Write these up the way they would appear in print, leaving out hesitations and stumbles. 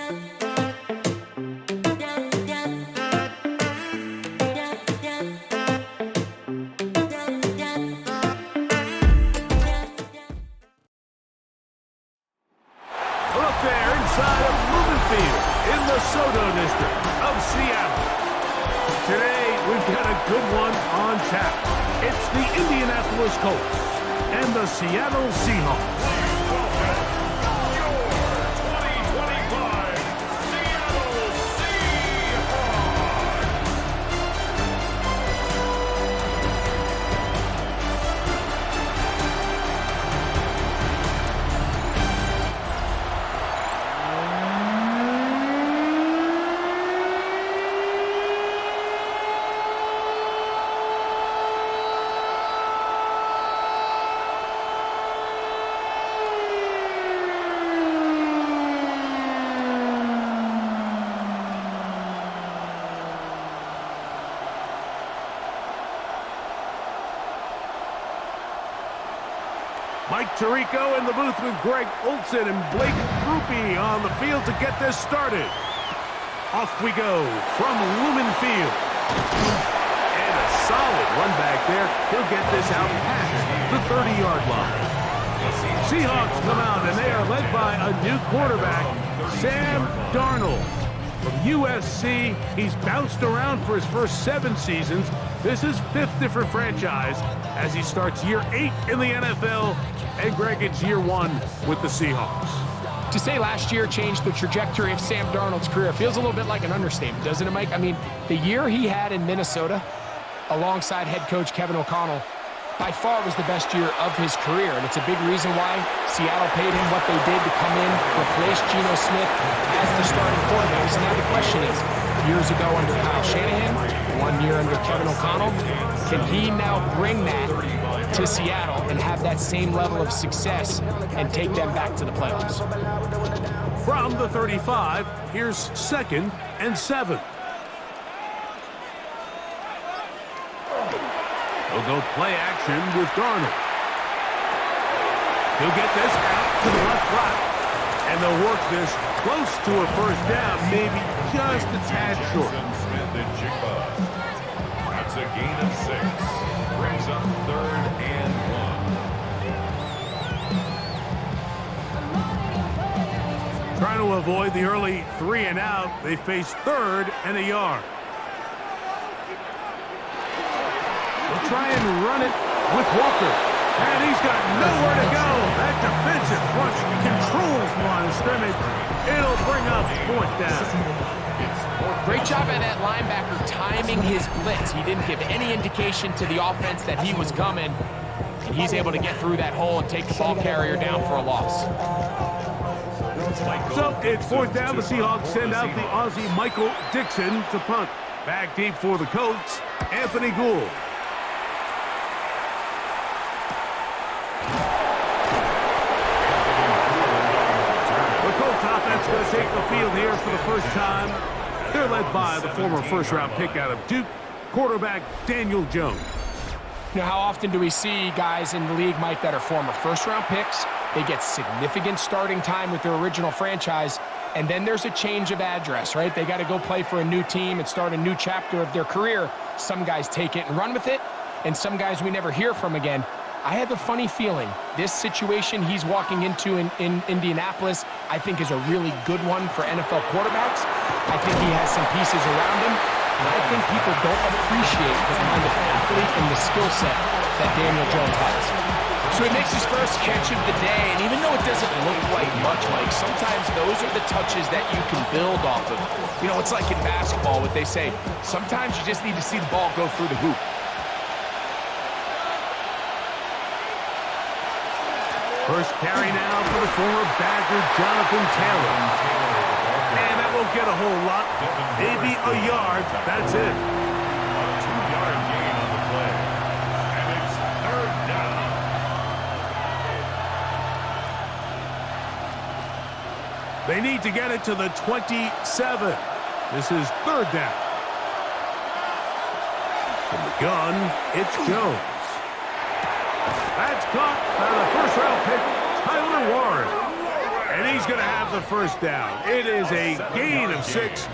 We're up there inside of Lumen Field in the Soto district of Seattle. Today, we've got a good one on tap. It's the Indianapolis Colts and the Seattle Seahawks. Mike Tirico in the booth with Greg Olsen and Blake Grupe on the field to get this started. Off we go from Lumen Field. And a solid run back there. He'll get this out past the 30-yard line. Seahawks come out, and they are led by a new quarterback, Sam Darnold. From USC, he's bounced around for his first 7 seasons. This is 5th different franchise as he starts year 8 in the NFL. And Greg, it's year 1 with the Seahawks. To say last year changed the trajectory of Sam Darnold's career feels a little bit like an understatement, doesn't it, Mike? I mean, the year he had in Minnesota alongside head coach Kevin O'Connell by far was the best year of his career, and it's a big reason why Seattle paid him what they did to come in, replace Geno Smith as the starting quarterback. So now the question is, years ago under Kyle Shanahan, 1 year under Kevin O'Connell, can he now bring that to Seattle and have that same level of success and take them back to the playoffs? From the 35, here's 2nd and 7. He'll go play action with Darnold. He'll get this out to the left flat. And they'll work this close to a first down, maybe just a tad short. That's a gain of 6. Brings up 3rd and 1. Trying to avoid the early 3 and out, they face 3rd and a yard. They'll try and run it with Walker. And he's got nowhere to go. That defensive front controls the line of scrimmage. It'll bring up 4th down. Great job by that linebacker timing his blitz. He didn't give any indication to the offense that he was coming. And he's able to get through that hole and take the ball carrier down for a loss. So it's 4th down. The Seahawks send out the Aussie Michael Dixon to punt. Back deep for the Colts, Anthony Gould. Offense going to take the field here for the first time. They're led by the former first-round pick out of Duke, quarterback Daniel Jones. You know, how often do we see guys in the league, Mike, that are former first-round picks? They get significant starting time with their original franchise, and then there's a change of address, right? They got to go play for a new team and start a new chapter of their career. Some guys take it and run with it, and some guys we never hear from again. I have a funny feeling this situation he's walking into in Indianapolis, I think, is a really good one for NFL quarterbacks. I think he has some pieces around him, and I think people don't appreciate the kind of athlete and the skill set that Daniel Jones has. So he makes his first catch of the day, and even though it doesn't look like much, Mike, sometimes those are the touches that you can build off of. You know, it's like in basketball, what they say, sometimes you just need to see the ball go through the hoop. First carry now for the former Badger, Jonathan Taylor. And that won't get a whole lot. Maybe a yard. That's it. A 2-yard gain on the play. And it's 3rd down. They need to get it to the 27. This is 3rd down. From the gun, it's Jones. That's caught by the first-round pick, Tyler Warren. And he's going to have the first down. It is a gain of 6.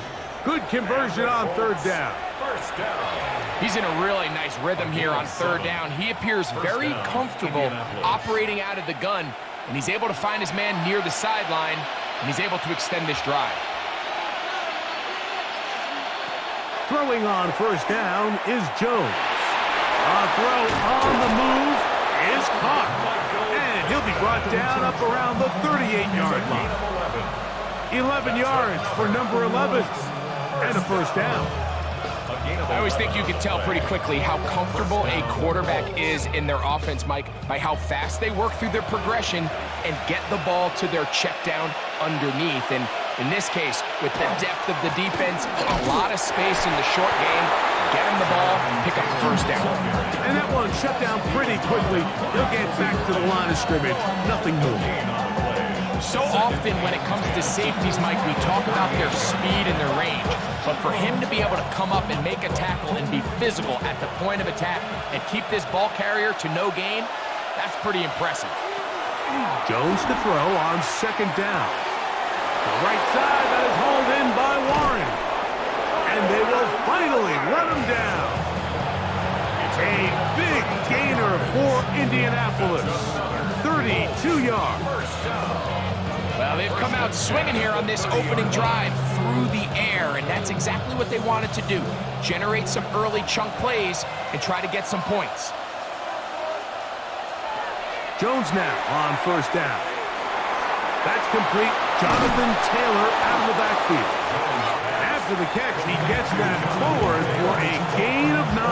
Good conversion on third down. First down. He's in a really nice rhythm here on third down. He appears very comfortable operating out of the gun, and he's able to find his man near the sideline, and he's able to extend this drive. Throwing on first down is Jones. A throw on the move is caught. And he'll be brought down up around the 38-yard line. 11 yards for number 11. And a first down. I always think you can tell pretty quickly how comfortable a quarterback is in their offense, Mike, by how fast they work through their progression and get the ball to their check down underneath. And in this case, with the depth of the defense, a lot of space in the short game, get him the ball, pick up the first down. And that one shut down pretty quickly. He'll get back to the line of scrimmage. Nothing more. So often when it comes to safeties, Mike, we talk about their speed and their range. But for him to be able to come up and make a tackle and be physical at the point of attack and keep this ball carrier to no gain, that's pretty impressive. Jones to throw on second down. The right side that is hauled in by Warren. And they will finally let him down. A big gainer for Indianapolis. 32 yards. Well, they've come out swinging here on this opening drive through the air, and that's exactly what they wanted to do. Generate some early chunk plays and try to get some points. Jones now on first down. That's complete. Jonathan Taylor out of the backfield. After the catch, he gets that forward for a gain of 9.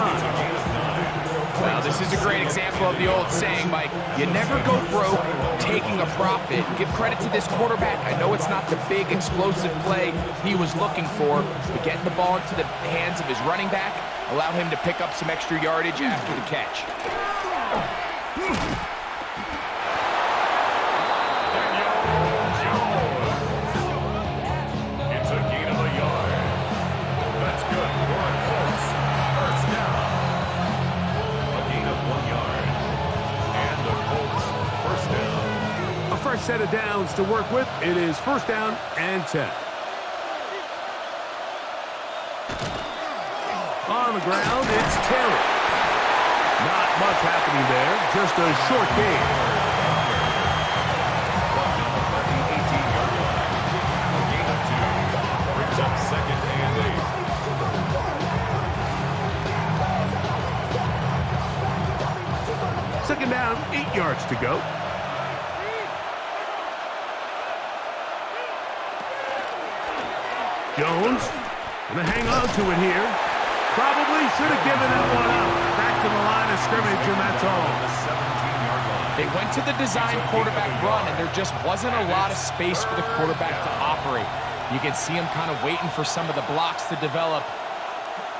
Well, this is a great example of the old saying, Mike, you never go broke taking a profit. Give credit to this quarterback. I know it's not the big explosive play he was looking for, but getting the ball into the hands of his running back allowed him to pick up some extra yardage after the catch. It's a gain of a yard. That's good for a Colts. First down. A gain of 1 yard. And the Colts first down. A fresh set of downs to work with. It is first down and 10. On the ground, it's Taylor. Not much happening there. Just a short gain. Second and 8. Second down, 8 yards to go. Jones gonna hang on to it here. Probably should have given that one up. Back to the line of scrimmage, and that's all. They went to the design quarterback run, and there just wasn't a lot of space for the quarterback to operate. You can see him kind of waiting for some of the blocks to develop.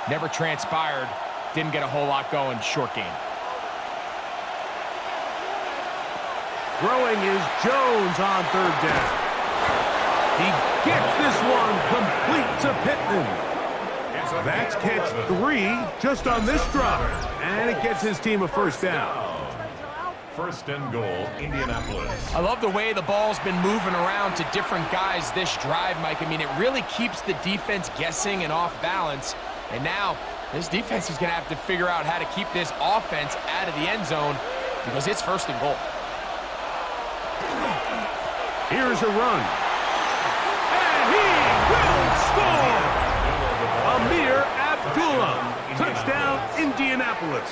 Never transpired. Didn't get a whole lot going. Short game. Throwing is Jones on third down. He gets this one complete to Pittman. That's catch 3 just on this drive. And it gets his team a first down. First and goal, Indianapolis. I love the way the ball's been moving around to different guys this drive, Mike. I mean, it really keeps the defense guessing and off balance. And now, this defense is going to have to figure out how to keep this offense out of the end zone because it's first and goal. Here's a run. And he will score! Amir Abdullah. Touchdown, Indianapolis.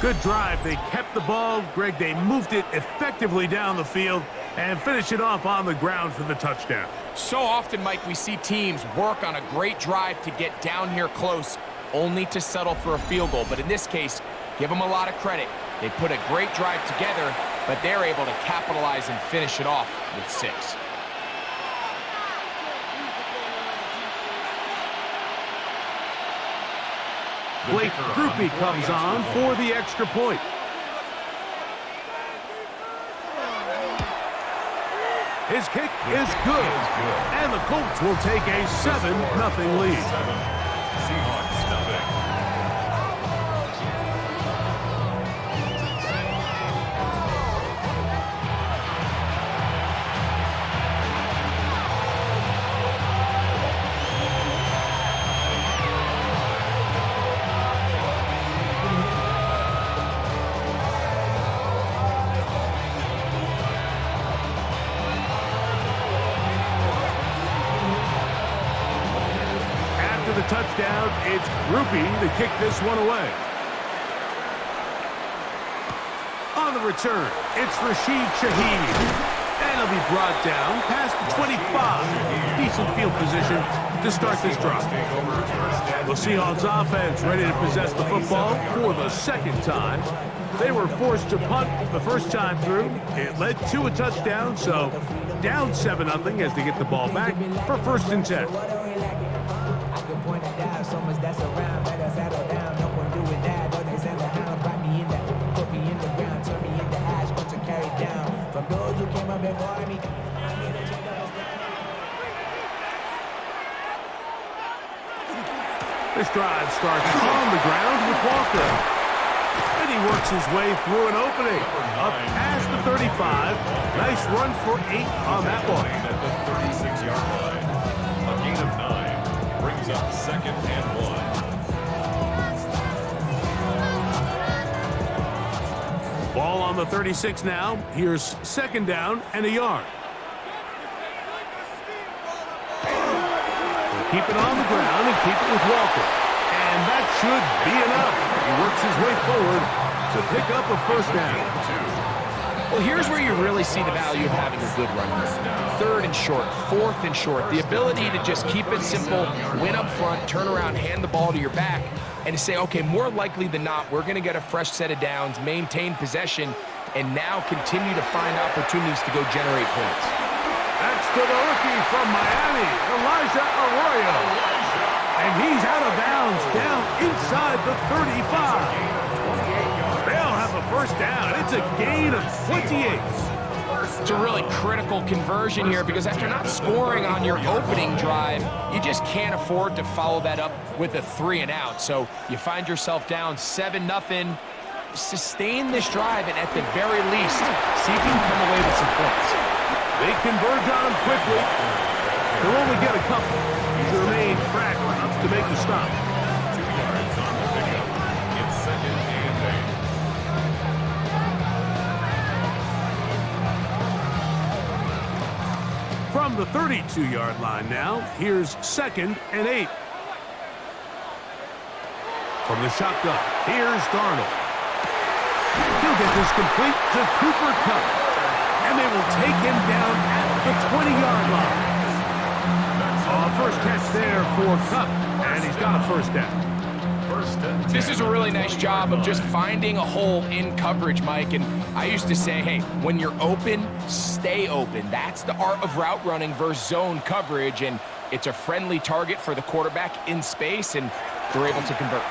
Good drive. They kept the ball. Greg, they moved it effectively down the field and finished it off on the ground for the touchdown. So often, Mike, we see teams work on a great drive to get down here close, only to settle for a field goal. But in this case, give them a lot of credit. They put a great drive together, but they're able to capitalize and finish it off with 6. Blake Groupie comes on for the extra point. His kick is good. And the Colts will take a 7-0 lead. Seahawks nothing. touchdown. It's Groupie to kick this one away. On the return, it's Rashid Shaheed. And he'll be brought down past the 25. Decent field position to start this drive. The Seahawks offense ready to possess the football for the second time. They were forced to punt the first time through. It led to a touchdown, so down 7-0 as they get the ball back for 1st and 10. This drive starts on the ground with Walker. And he works his way through an opening. Up past the 35. Nice run for 8 on that one. At the 36-yard line. A gain of 9 brings up 2nd and 1. Ball on the 36 now. Here's 2nd down and a yard. Keep it on the ground and keep it with Walker. And that should be enough. He works his way forward to pick up a 1st down. Well, here's where you really see the value of having a good runner. 3rd and short, 4th and short. The ability to just keep it simple, win up front, turn around, hand the ball to your back, and to say, okay, more likely than not, we're going to get a fresh set of downs, maintain possession, and now continue to find opportunities to go generate points. That's to the rookie from Miami, Elijah Arroyo. And he's out of bounds, down inside the 35. They'll have a 1st down. It's a gain of 28. It's a really critical conversion here because after not scoring on your opening drive, you just can't afford to follow that up with a 3 and out. So you find yourself down 7-0. Sustain this drive and at the very least, see if you can come away with some points. They converge on him quickly. They'll only get a couple to remain track to make the stop. 2 yards on the pickup. It's 2nd and 8. From the 32-yard line now, here's 2nd and 8. From the shotgun, here's Darnold. He'll get this complete to Cooper Kupp. And they will take him down at the 20-yard line. First catch there for Kupp, and he's got a 1st down. This is a really nice job of just finding a hole in coverage, Mike. And I used to say, hey, when you're open, stay open. That's the art of route running versus zone coverage, and it's a friendly target for the quarterback in space, and they're able to convert.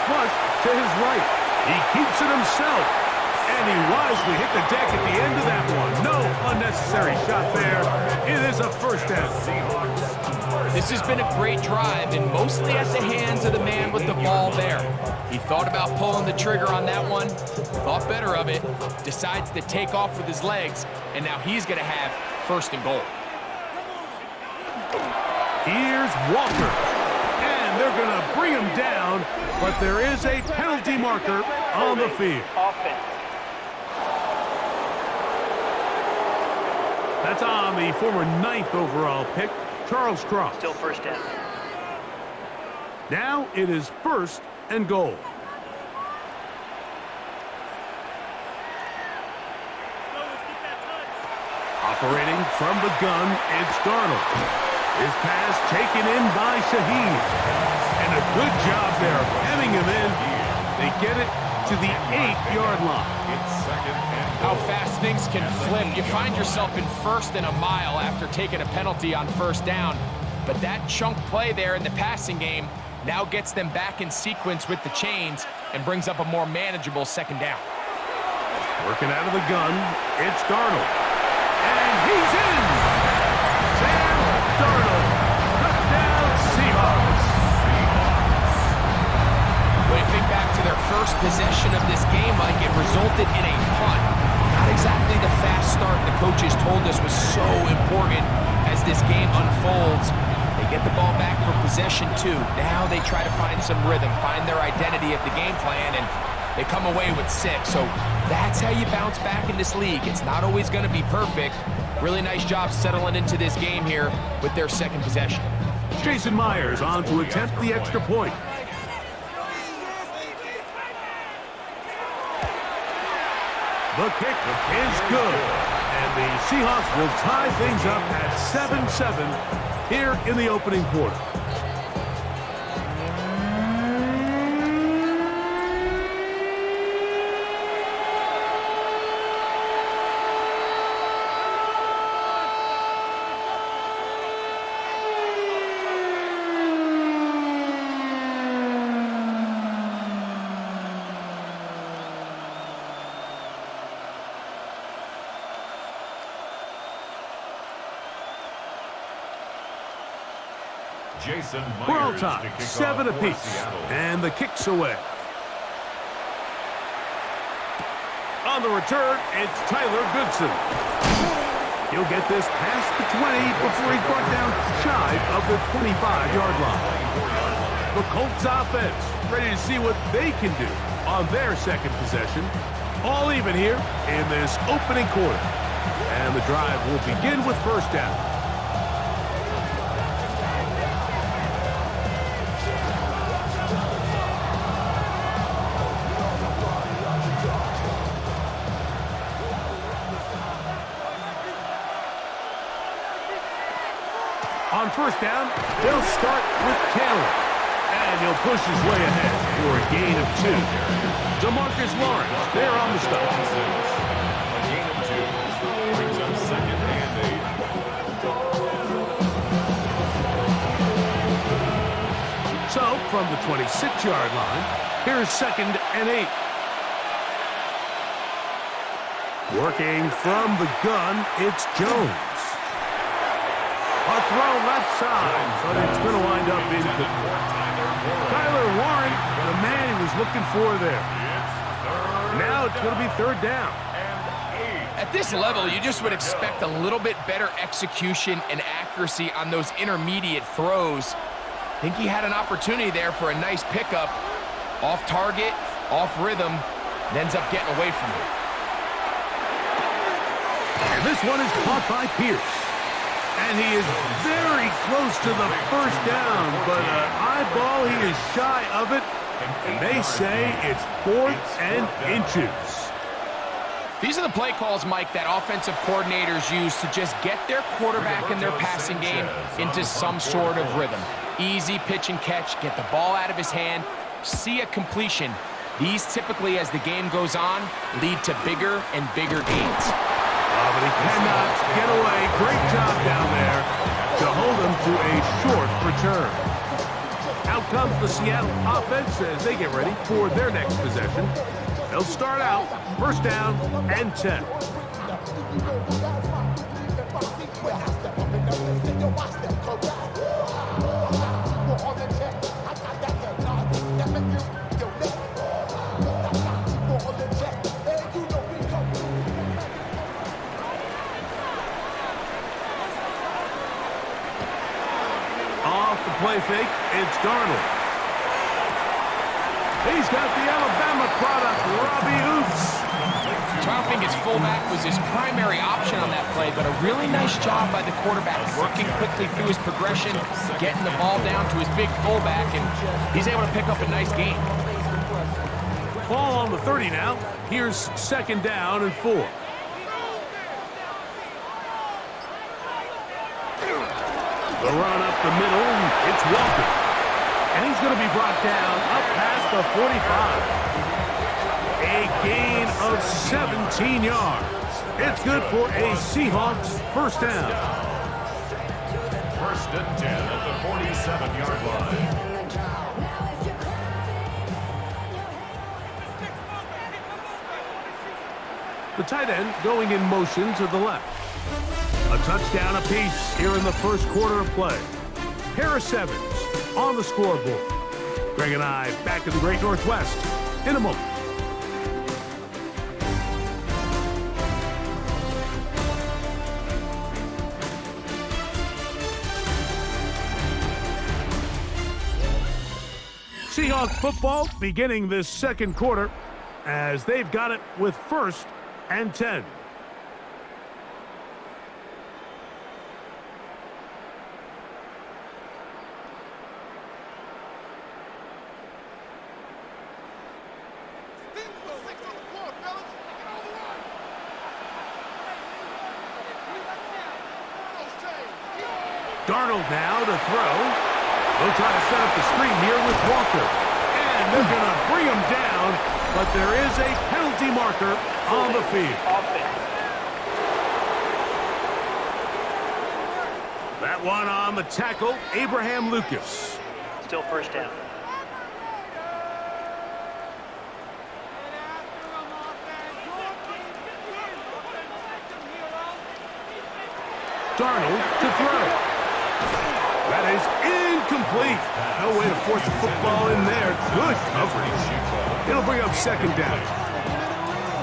Flush to his right. He keeps it himself. And he wisely hit the deck at the end of that one. No unnecessary shot there. It is a 1st down. This has been a great drive, and mostly at the hands of the man with the ball there. He thought about pulling the trigger on that one, thought better of it, decides to take off with his legs, and now he's going to have 1st and goal. Here's Walker. And they're going to bring him down, but there is a penalty marker on the field. That's on the former 9th overall pick, Charles Cross. Still 1st down. Now it is 1st and goal. Operating from the gun, it's Darnold. His pass taken in by Shaheed. And a good job there of hemming him in. They get it to the 8-yard line. It's 2nd and How fast things can flip. You find yourself in 1st and a mile after taking a penalty on 1st down. But that chunk play there in the passing game now gets them back in sequence with the chains and brings up a more manageable 2nd down. Working out of the gun, it's Darnold. And he's in! Sam Darnold, touchdown Seahawks. When you think back to their first possession of this game, Mike, it resulted in a punt. Not exactly the fast start the coaches told us was so important as this game unfolds. They get the ball back for possession 2. Now they try to find some rhythm, find their identity of the game plan, and they come away with 6. So that's how you bounce back in this league. It's not always going to be perfect. Really nice job settling into this game here with their 2nd possession. Jason Myers on to attempt the extra point. The kick is good. And the Seahawks will tie things up at 7-7 here in the opening quarter. Jason We're all Myers tied, to kick 7 off for apiece, Seattle. and the kick's away. On the return, it's Tyler Goodson. He'll get this past the 20 before he's brought down shy of the 25-yard line. The Colts offense ready to see what they can do on their second possession. All even here in this opening quarter. And the drive will begin with first down. On first down, they'll start with Taylor. And he'll push his way ahead for a gain of 2. DeMarcus Lawrence, there on the stop. A gain of 2. Brings up second and 8. So, from the 26-yard line, here's second and 8. Working from the gun, it's Jones. A throw left side, but it's going to wind up incomplete. Tyler Warren, the man he was looking for there. Now it's going to be third down. At this level, you just would expect a little bit better execution and accuracy on those intermediate throws. I think he had an opportunity there for a nice pickup. Off target, off rhythm, and ends up getting away from it. And this one is caught by Pierce. And he is very close to the first down, but an eyeball, he is shy of it. And they say it's 4th and inches. These are the play calls, Mike, that offensive coordinators use to just get their quarterback and their passing game into some sort of rhythm. Easy pitch and catch, get the ball out of his hand, see a completion. These typically, as the game goes on, lead to bigger and bigger gains. But he cannot get away. Great job down there to hold him to a short return. Out comes the Seattle offense as they get ready for their next possession. They'll start out first down and 10. Off the play fake, it's Darnold. He's got the Alabama product, Robbie Oops. So I don't think his fullback was his primary option on that play, but a really nice job by the quarterback, working quickly through his progression, getting the ball down to his big fullback, and he's able to pick up a nice gain. Ball on the 30 now. Here's second down and 4. The run up the middle, it's Walker. And he's going to be brought down up past the 45. A gain of 17 yards. It's good for a Seahawks first down. First and 10 at the 47-yard line. The tight end going in motion to the left. A touchdown apiece here in the first quarter of play. Harris Evans on the scoreboard. Greg and I back in the Great Northwest in a moment. Seahawks football beginning this second quarter as they've got it with first and 10. Darnold now to throw. They'll try to set up the screen here with Walker. And they're going to bring him down, but there is a penalty marker on the field. That one on the tackle, Abraham Lucas. Still first down. Darnold to throw. That is incomplete. No way to force the football in there. Good coverage. It'll bring up second down.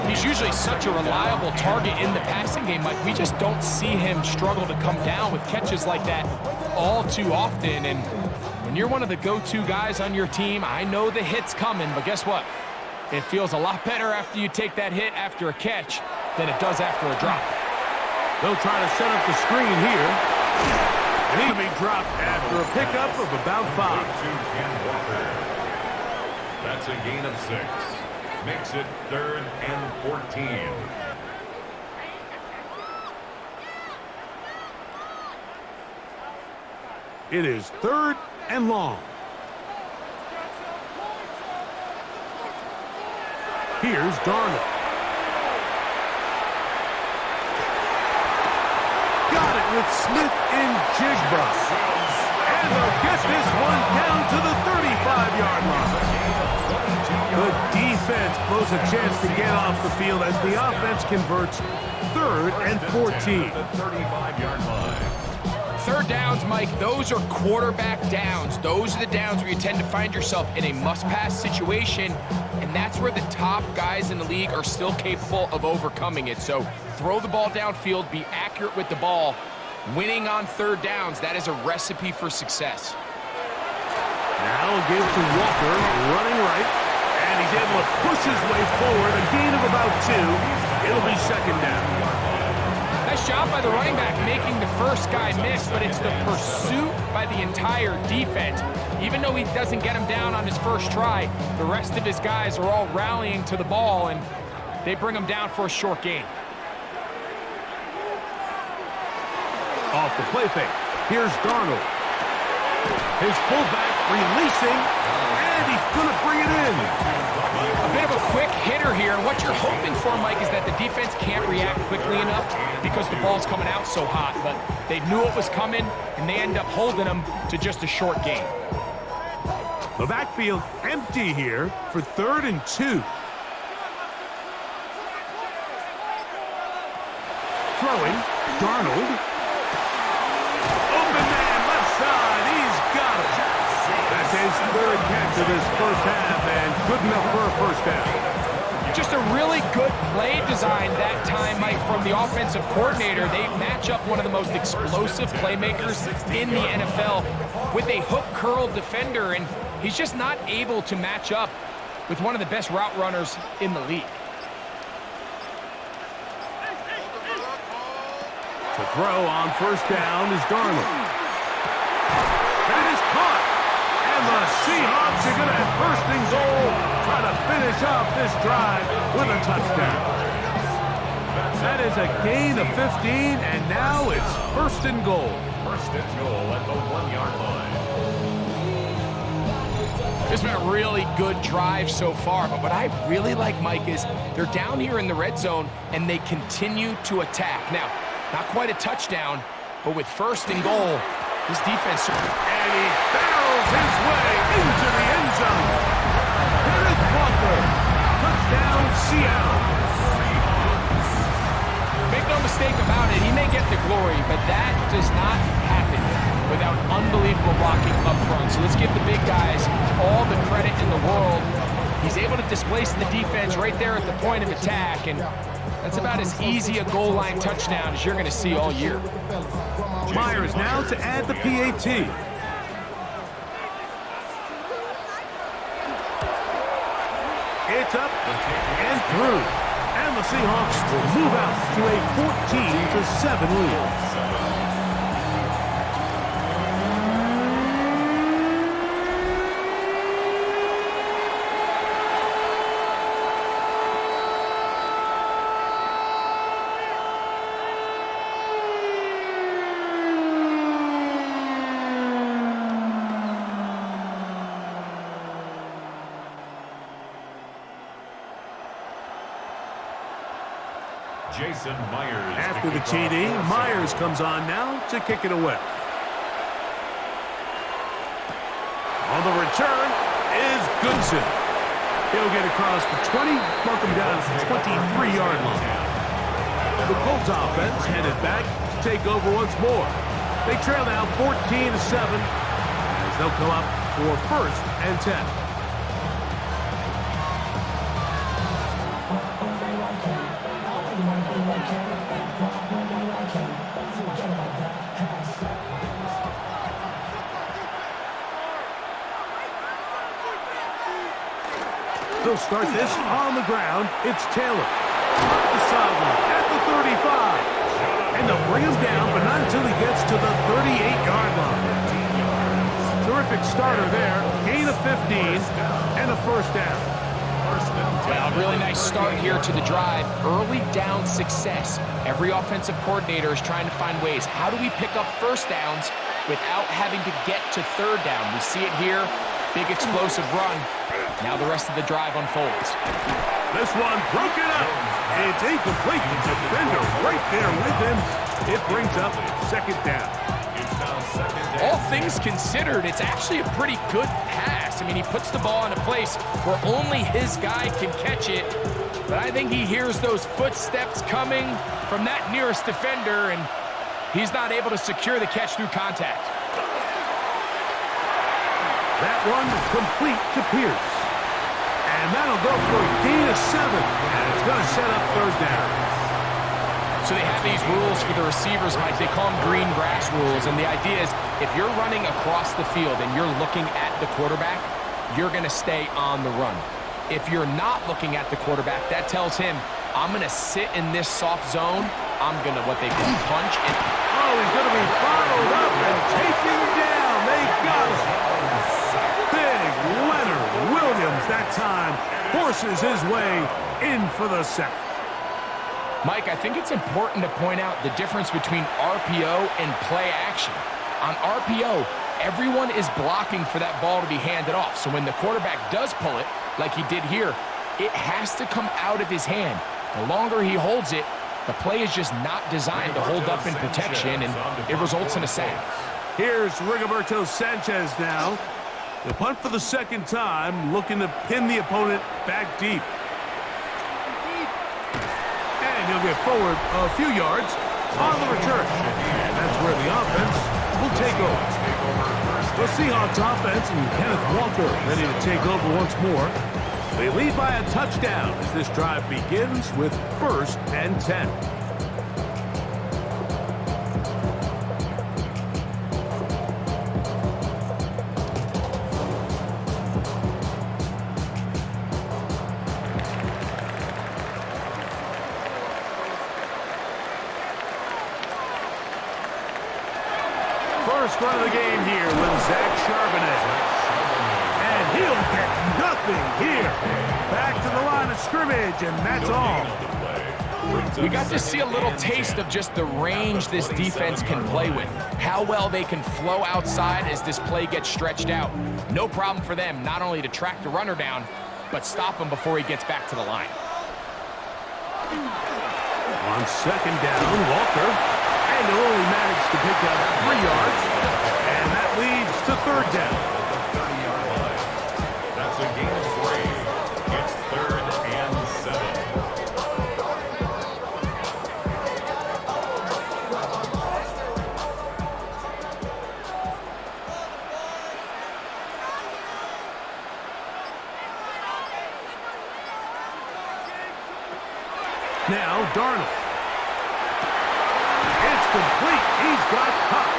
He's usually such a reliable target in the passing game, Mike. We just don't see him struggle to come down with catches like that all too often. And when you're one of the go-to guys on your team, I know the hit's coming, but guess what? It feels a lot better after you take that hit after a catch than it does after a drop. They'll try to set up the screen here. And he'll be dropped after a pickup of about 5. That's a gain of 6. Makes it 3rd and 14. It is 3rd and long. Here's Darnold. Got it with Smith and Jigba. And they'll get this one down to the 35-yard line. The defense blows a chance to get off the field as the offense converts 3rd and 14. The 35-yard line. Third downs, Mike, those are quarterback downs. Those are the downs where you tend to find yourself in a must-pass situation, and that's where the top guys in the league are still capable of overcoming it. So throw the ball downfield, be accurate with the ball. Winning on third downs, that is a recipe for success. Now a give to Walker, running right, and he's able to push his way forward, a gain of about 2. It'll be second down. Nice job by the running back making the first guy miss, but it's the pursuit by the entire defense. Even though he doesn't get him down on his first try, the rest of his guys are all rallying to the ball, and they bring him down for a short gain. Off the play fake. Here's Darnold. His fullback releasing, and he's going to bring it in. A bit of a quick hitter here. What you're hoping for, Mike, is that the defense can't react quickly enough because the ball's coming out so hot. But they knew it was coming, and they end up holding them to just a short gain. The backfield empty here for 3rd and 2. Throwing, Darnold. Open man, left side, he's got it. That's his 3rd catch of this first half, and good enough for a first down. Just a really good play design that time, Mike, from the offensive coordinator. They match up one of the most explosive playmakers in the NFL with a hook curl defender, and he's just not able to match up with one of the best route runners in the league. To throw on first down is Darnold. That is caught. And the Seahawks are going to have first and goal, try to finish off this drive with a touchdown. That is a gain of 15, and now it's first and goal. First and goal at the 1-yard line. It's been a really good drive so far, but what I really like, Mike, is they're down here in the red zone, and they continue to attack. Now, not quite a touchdown, but with first and goal, this defense... And he barrels his way into the end zone. Kenneth Walker, touchdown Seattle. Make no mistake about it, he may get the glory, but that does not happen without unbelievable blocking up front. So let's give the big guys all the credit in the world. He's able to displace the defense right there at the point of attack, and that's about as easy a goal line touchdown as you're going to see all year. Myers now to add the PAT. It's up and through. And the Seahawks will move out to a 14-7 lead. Jason Myers. After the TD, Myers comes on now to kick it away. On the return is Goodson. He'll get across the 20, mark him down at the 23-yard line. The Colts offense headed back to take over once more. They trail now 14-7 as they'll come up for 1st and 10. They'll start this on the ground. It's Taylor. Up the sideline at the 35. And they'll bring him down, but not until he gets to the 38-yard line. Terrific starter there. Gain of 15 and a 1st down. Well, really nice start here to the drive. Early down success. Every offensive coordinator is trying to find ways. How do we pick up 1st downs without having to get to 3rd down? We see it here. Big explosive run. Now the rest of the drive unfolds. This one broken up. It's incomplete. The defender right there with him. It brings up 2nd down. It's now 2nd down. All things considered, it's actually a pretty good pass. I mean, he puts the ball in a place where only his guy can catch it. But I think he hears those footsteps coming from that nearest defender, and he's not able to secure the catch through contact. That one complete to Pierce. And that'll go for a gain of 7. And it's going to set up 3rd down. So they have these rules for the receivers, Mike. They call them green grass rules. And the idea is if you're running across the field and you're looking at the quarterback, you're going to stay on the run. If you're not looking at the quarterback, that tells him, I'm going to sit in this soft zone. I'm going to what they call punch. And oh, he's going to be followed up and taken down. They got him. Big Leonard Williams that time forces his way in for the sack. Mike, I think it's important to point out the difference between RPO and play action. On RPO, everyone is blocking for that ball to be handed off. So when the quarterback does pull it, like he did here, it has to come out of his hand. The longer he holds it, the play is just not designed to hold up in protection, and it results in a sack. Here's Rigoberto Sanchez now. He'll punt for the 2nd time, looking to pin the opponent back deep. And he'll get forward a few yards on the return. And that's where the offense will take over. The Seahawks offense and Kenneth Walker ready to take over once more. They lead by a touchdown as this drive begins with 1st and 10. First run of the game here with Zach Charbonnet. And he'll get nothing here. Back to the line of scrimmage, and that's all. We got to see a little taste of just the range this defense can play with. How well they can flow outside as this play gets stretched out. No problem for them not only to track the runner down, but stop him before he gets back to the line. On 2nd down, Walker. And he'll only manage to pick up 3 yards. And that leads to 3rd down. That's a gain of 3. It's 3rd and 7. Now, Darnold. It's complete. He's got caught.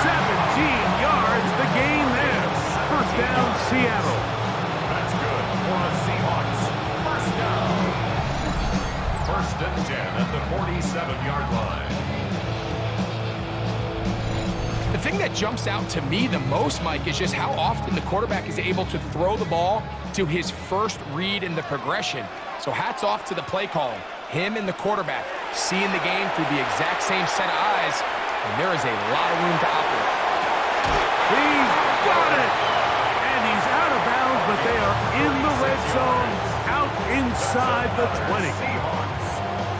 17 yards, the gain there. 1st down, Seattle. That's good for the Seahawks. 1st down. 1st and 10 at the 47-yard line. The thing that jumps out to me the most, Mike, is just how often the quarterback is able to throw the ball to his first read in the progression. So hats off to the play calling. Him and the quarterback seeing the game through the exact same set of eyes, and there is a lot of room to operate. He's got it! And he's out of bounds, but they are in the red zone, out inside the 20.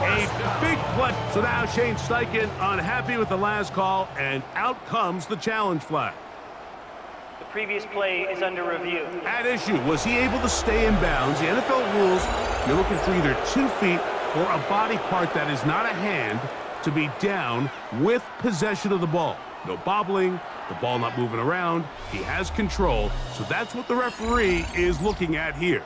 A big play. So now Shane Steichen unhappy with the last call, and out comes the challenge flag. The previous play is under review. At issue, was he able to stay in bounds? The NFL rules, you're looking for either 2 feet or a body part that is not a hand to be down with possession of the ball. No bobbling, the ball not moving around. He has control, so that's what the referee is looking at here.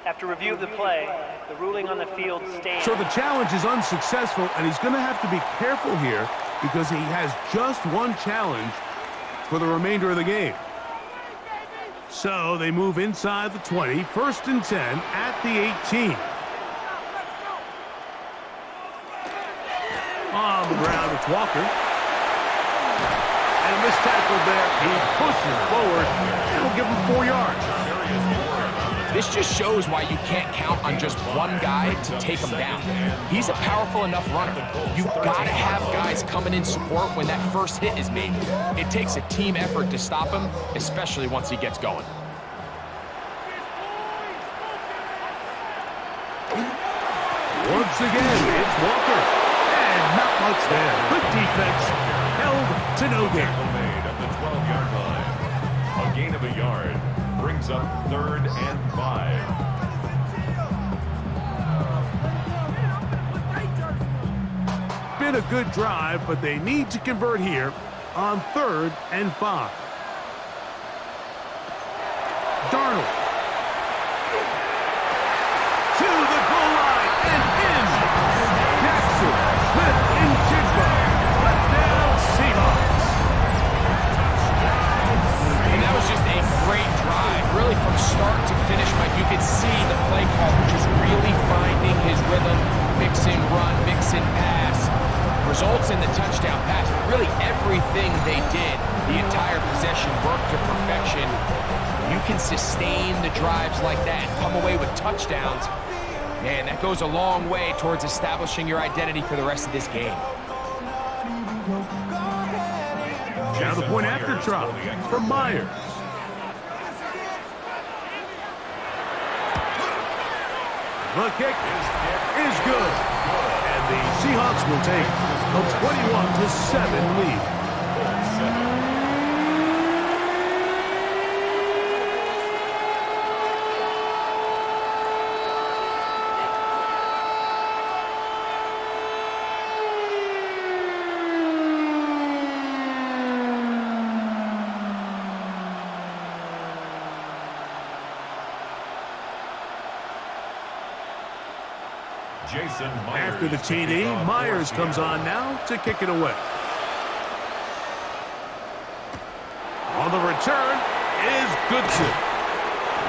After review of the play, the ruling on the field stands. So the challenge is unsuccessful, and he's going to have to be careful here because he has just one challenge for the remainder of the game. So they move inside the 20, 1st and 10 at the 18. On the ground, it's Walker. And a missed tackle there. He pushes forward. It'll give him 4 yards. This just shows why you can't count on just one guy to take him down. He's a powerful enough runner. You've got to have guys coming in support when that first hit is made. It takes a team effort to stop him, especially once he gets going. Once again, it's Walker. And not much there. Good defense. Held to no gain. Made at the 12-yard line. A gain of a yard brings up 3rd and 5. Been a good drive, but they need to convert here on 3rd and 5. Darnold. To the goal line and in. Jackson, Smith, and Jigba. Touchdown, Seahawks. And that was just a great drive. Really from start to finish, Mike, you could see the play caller just really finding his rhythm, mix and run, mix and pass. Results in the touchdown pass. Really everything they did, the entire possession worked to perfection. You can sustain the drives like that, come away with touchdowns. Man, that goes a long way towards establishing your identity for the rest of this game. Now the point after drop from Myers. The kick is good. And the Seahawks will take a 21-7 lead. After the TD, Myers comes on now to kick it away. On the return is Goodson.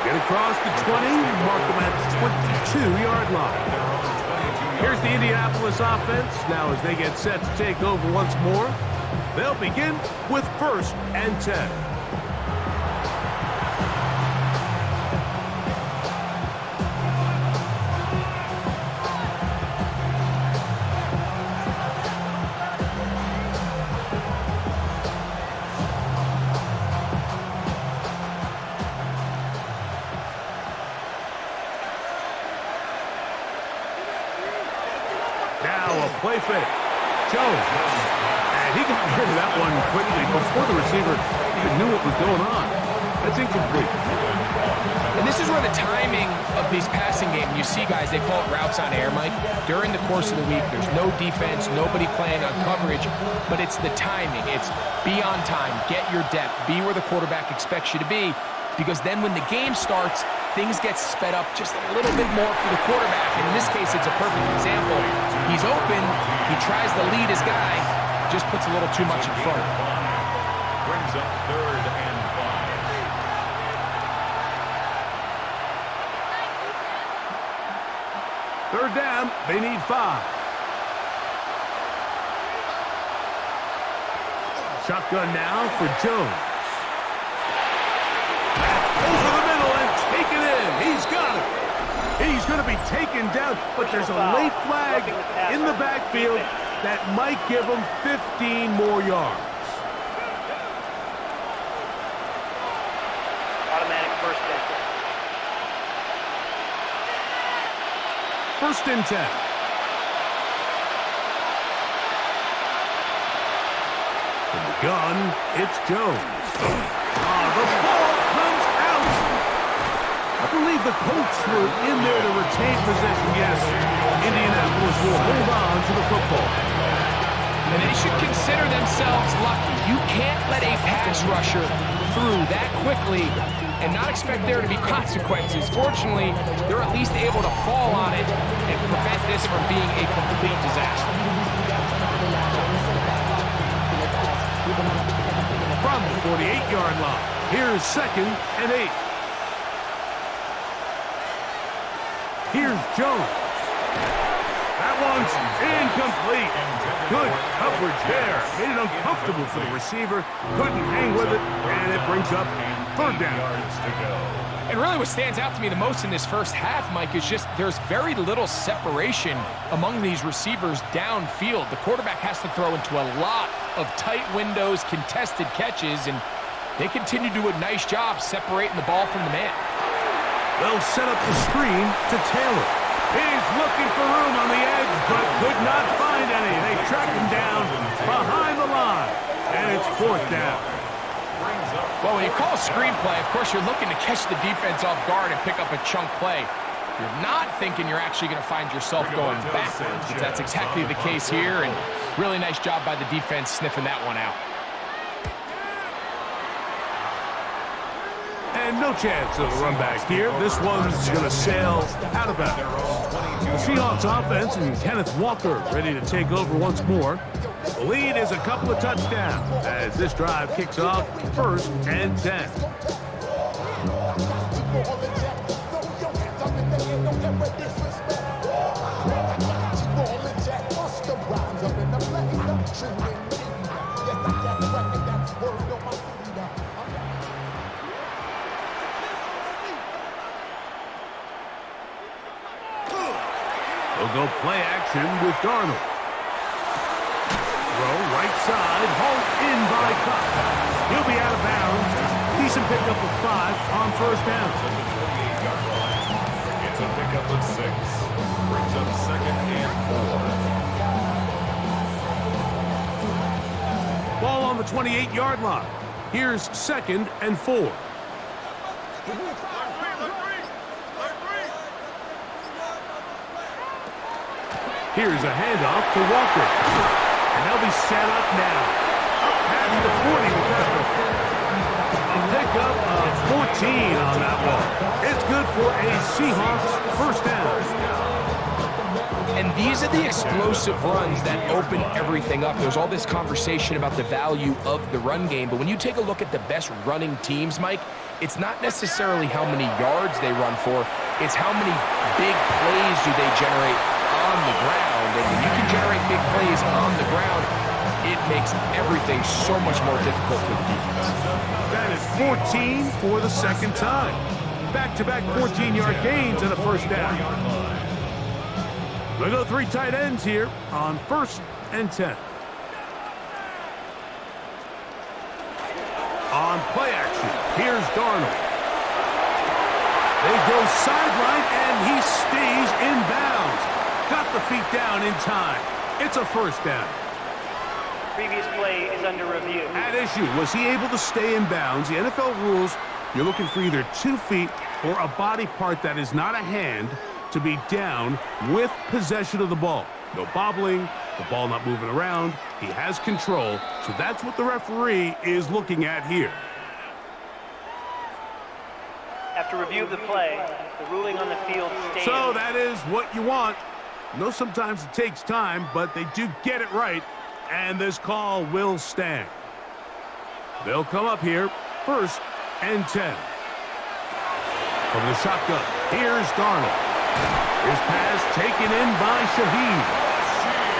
Get across the 20, mark them at the 22-yard line. Here's the Indianapolis offense. Now as they get set to take over once more, they'll begin with 1st and 10. Play fake. Jones. And he got rid of that one quickly before the receiver even knew what was going on. That's incomplete. And this is where the timing of these passing games, you see guys, they call it routes on air, Mike. During the course of the week, there's no defense, nobody playing on coverage, but it's the timing. It's be on time, get your depth, be where the quarterback expects you to be, because then when the game starts, things get sped up just a little bit more for the quarterback. And in this case, it's a perfect example. He's open. He tries to lead his guy. Just puts a little too much in front. Brings up 3rd and 5. 3rd down. They need 5. Shotgun now for Jones. Over the middle and taken in. He's got it. He's going to be taken down, but there's a late flag in the backfield that might give him 15 more yards. Automatic First and 10. From the gun, it's Jones. The ball comes out. I believe the Colts were in there to retain possession. Yes, Indianapolis will hold on to the football. And they should consider themselves lucky. You can't let a pass rusher through that quickly and not expect there to be consequences. Fortunately, they're at least able to fall on it and prevent this from being a complete disaster. From the 48-yard line, here's 2nd and 8. Here's Jones. That one's incomplete. Good coverage there. Made it uncomfortable for the receiver. Couldn't hang with it, and it brings up 3rd down. And really what stands out to me the most in this first half, Mike, is just there's very little separation among these receivers downfield. The quarterback has to throw into a lot of tight windows, contested catches, and they continue to do a nice job separating the ball from the man. They'll set up the screen to Taylor. He's looking for room on the edge, but could not find any. They track him down behind the line, and it's 4th down. Well, when you call a screenplay, of course, you're looking to catch the defense off guard and pick up a chunk play. You're not thinking you're actually going to find yourself going backwards, but that's exactly the case here, and really nice job by the defense sniffing that one out. And no chance of a run back here. This one's going to sail out of bounds. The Seahawks offense and Kenneth Walker ready to take over once more. The lead is a couple of touchdowns as this drive kicks off 1st and 10. They'll go play action with Darnold. Throw right side, hauled in by Cup. He'll be out of bounds. Decent pickup of 5 on 1st down. It's a pickup of 6. Brings up 2nd and 4. Ball on the 28-yard line. Here's 2nd and 4. Here's a handoff to Walker. And they'll be set up now. Up past the 40 with that one. A pickup of 14 on that one. It's good for a Seahawks 1st down. And these are the explosive runs that open everything up. There's all this conversation about the value of the run game, but when you take a look at the best running teams, Mike, it's not necessarily how many yards they run for, it's how many big plays do they generate on the ground. And when you can generate big plays on the ground, it makes everything so much more difficult for the defense. That is 14 for the 2nd time. Back-to-back 14-yard gains and a 1st down. We'll go 3 tight ends here on 1st and 10. On play action, here's Darnold. They go sideline, and he stays in bounds. Got the feet down in time. It's a 1st down. Previous play is under review. At issue, was he able to stay in bounds? The NFL rules, you're looking for either 2 feet or a body part that is not a hand to be down with possession of the ball. No bobbling, the ball not moving around. He has control, so that's what the referee is looking at here. After review of the play, the ruling on the field stands. So that is what you want. I know sometimes it takes time, but they do get it right, and this call will stand. They'll come up here, 1st and 10. From the shotgun, here's Darnold. His pass taken in by Shaheed.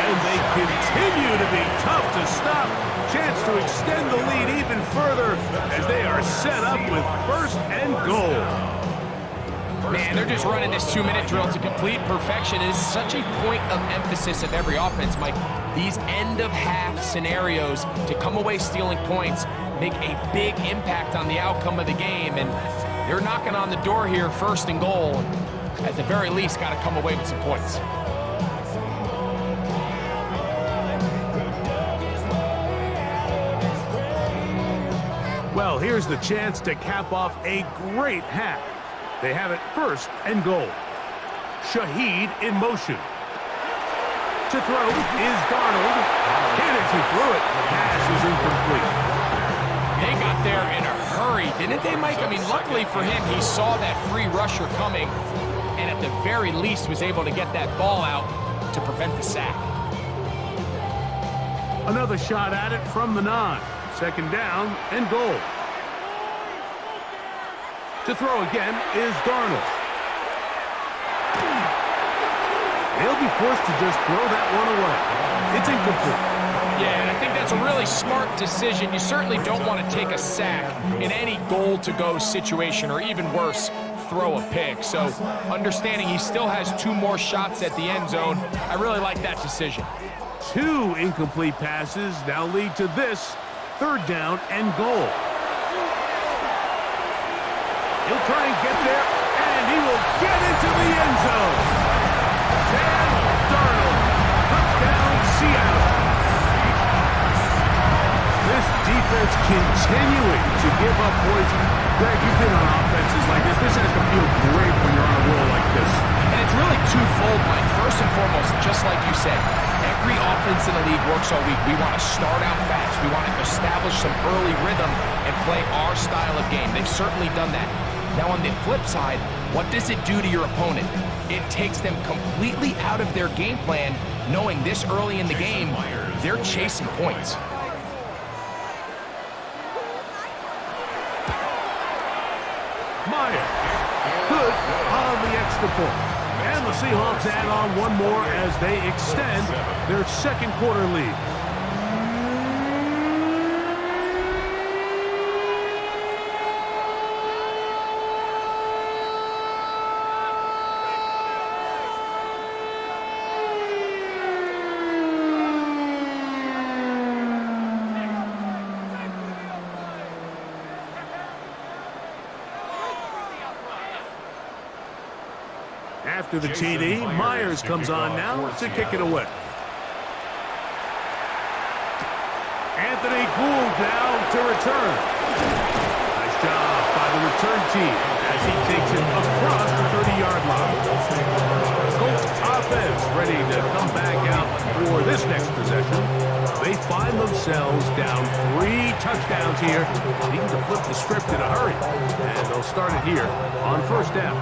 And they continue to be tough to stop. Chance to extend the lead even further as they are set up with 1st and goal. Man, they're just running this 2-minute drill to complete perfection. It is such a point of emphasis of every offense, Mike. These end-of-half scenarios to come away stealing points make a big impact on the outcome of the game. And they're knocking on the door here, 1st and goal. at the very least, got to come away with some points. Well, here's the chance to cap off a great half. They have it 1st and goal. Shaheed in motion. To throw is Darnold. Hit as he threw it. The pass is incomplete. They got there in a hurry, didn't they, Mike? I mean, luckily for him, he saw that free rusher coming and at the very least was able to get that ball out to prevent the sack. Another shot at it from the 9. 2nd down and goal. To throw again is Darnold. He'll be forced to just throw that one away. It's incomplete. Yeah, and I think that's a really smart decision. You certainly don't want to take a sack in any goal-to-go situation, or even worse, throw a pick. So understanding he still has 2 more shots at the end zone, I really like that decision. 2 incomplete passes now lead to this 3rd down and goal. He'll try and get there, and he will get into the end zone. Sam Darnold, touchdown Seattle. This defense continuing to give up points. Greg, you've been on offenses like this. This has to feel great when you're on a roll like this. And it's really twofold, Mike. First and foremost, just like you said, every offense in the league works all week. We want to start out fast. We want to establish some early rhythm and play our style of game. They've certainly done that. Now, on the flip side, what does it do to your opponent? It takes them completely out of their game plan, knowing this early in the game, they're chasing points. Meyer, good on the extra point. And the Seahawks add on one more as they extend their 2nd quarter lead. After the TD, Myers comes on now to kick it away. Anthony Gould now to return. Nice job by the return team as he takes it across the 30-yard line. Colts offense ready to come back out for this next possession. They find themselves down 3 touchdowns here, needing to flip the script in a hurry. And they'll start it here on 1st down.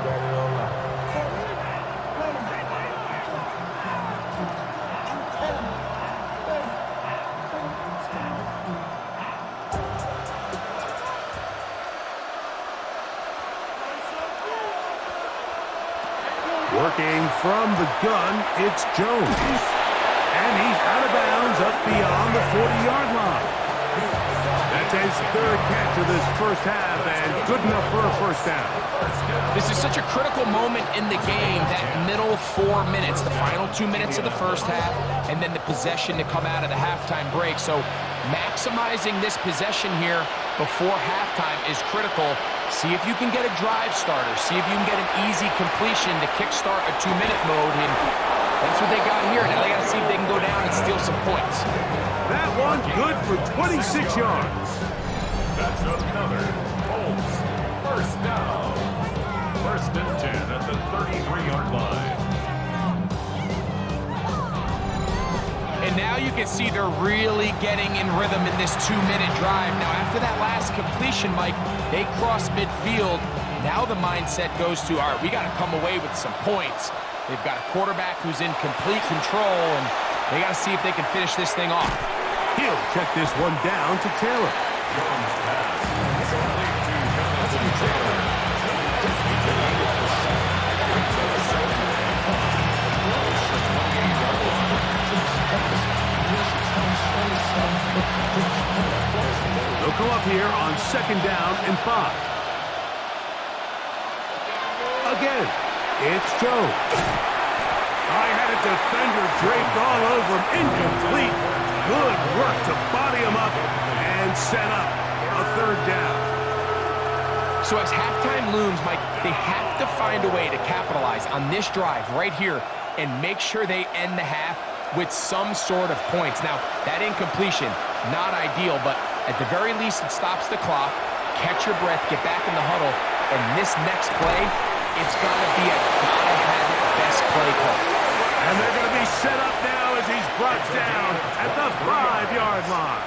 Working from the gun, it's Jones. And he's out of bounds up beyond the 40-yard line. That's his 3rd catch of this 1st half, and good enough for a 1st down. This is such a critical moment in the game, that middle 4 minutes, the final 2 minutes of the 1st half, and then the possession to come out of the halftime break. So maximizing this possession here before halftime is critical. See if you can get a drive starter. See if you can get an easy completion to kickstart a 2-minute mode. And that's what they got here. Now they got to see if they can go down and steal some points. That one good for 26 yards. That's another Colts 1st down. 1st and 10 at the 33-yard line. And now you can see they're really getting in rhythm in this 2-minute drive. Now, after that last completion, Mike, they cross midfield. Now the mindset goes to, all right, we got to come away with some points. They've got a quarterback who's in complete control, and they got to see if they can finish this thing off. He'll check this one down to Taylor. They'll come up here on 2nd down and 5. Again, it's Jones. I had a defender draped all over him. Incomplete. Good work to body him up and set up a 3rd down. So as halftime looms, Mike, they have to find a way to capitalize on this drive right here and make sure they end the half with some sort of points. Now, that incompletion, not ideal, but at the very least, it stops the clock. Catch your breath, get back in the huddle, and this next play, it's got to be a gotta-have-it best play call. And they're going to be set up now as he's brought down at the 5-yard line.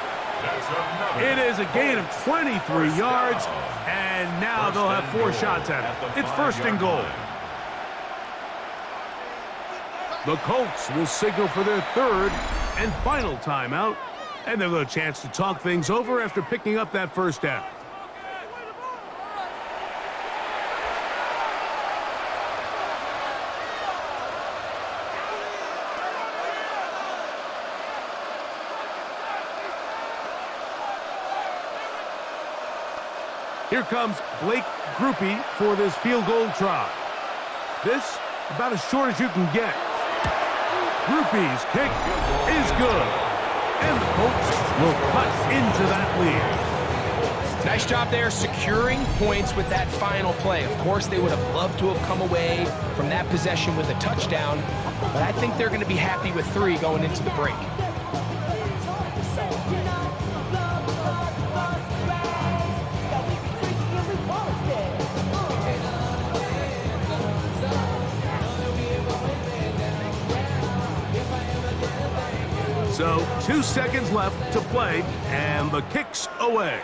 It is a gain of 23 yards, and now they'll have 4 shots at it. It's 1st and goal. The Colts will signal for their 3rd and final timeout, and they'll have a chance to talk things over after picking up that 1st down. Here comes Blake Groupie for this field goal try. This about as short as you can get. Groupie's kick is good. And the Colts will cut into that lead. Nice job there securing points with that final play. Of course, they would have loved to have come away from that possession with a touchdown, but I think they're going to be happy with 3 going into the break. So 2 seconds left to play, and the kick's away.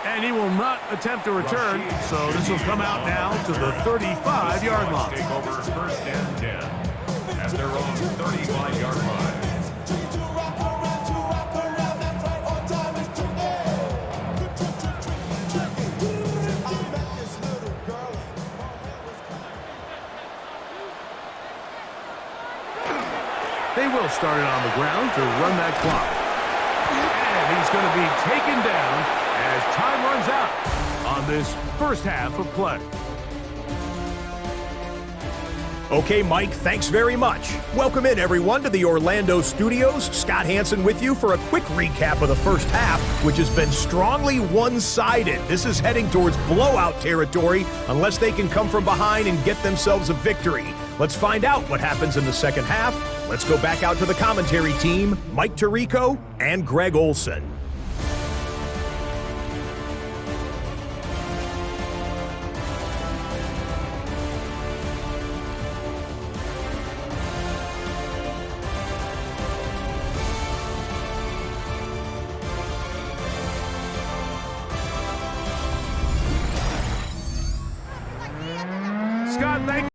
And he will not attempt to return, so this will come out now to the 35-yard line. Take over 1st and 10 at their own 35-yard line. They will start it on the ground to run that clock. And he's going to be taken down as time runs out on this 1st half of play. Okay, Mike, thanks very much. Welcome in, everyone, to the Orlando studios. Scott Hansen with you for a quick recap of the 1st half, which has been strongly one-sided. This is heading towards blowout territory unless they can come from behind and get themselves a victory. Let's find out what happens in the 2nd half. Let's go back out to the commentary team, Mike Tirico and Greg Olson. Scott, thank you.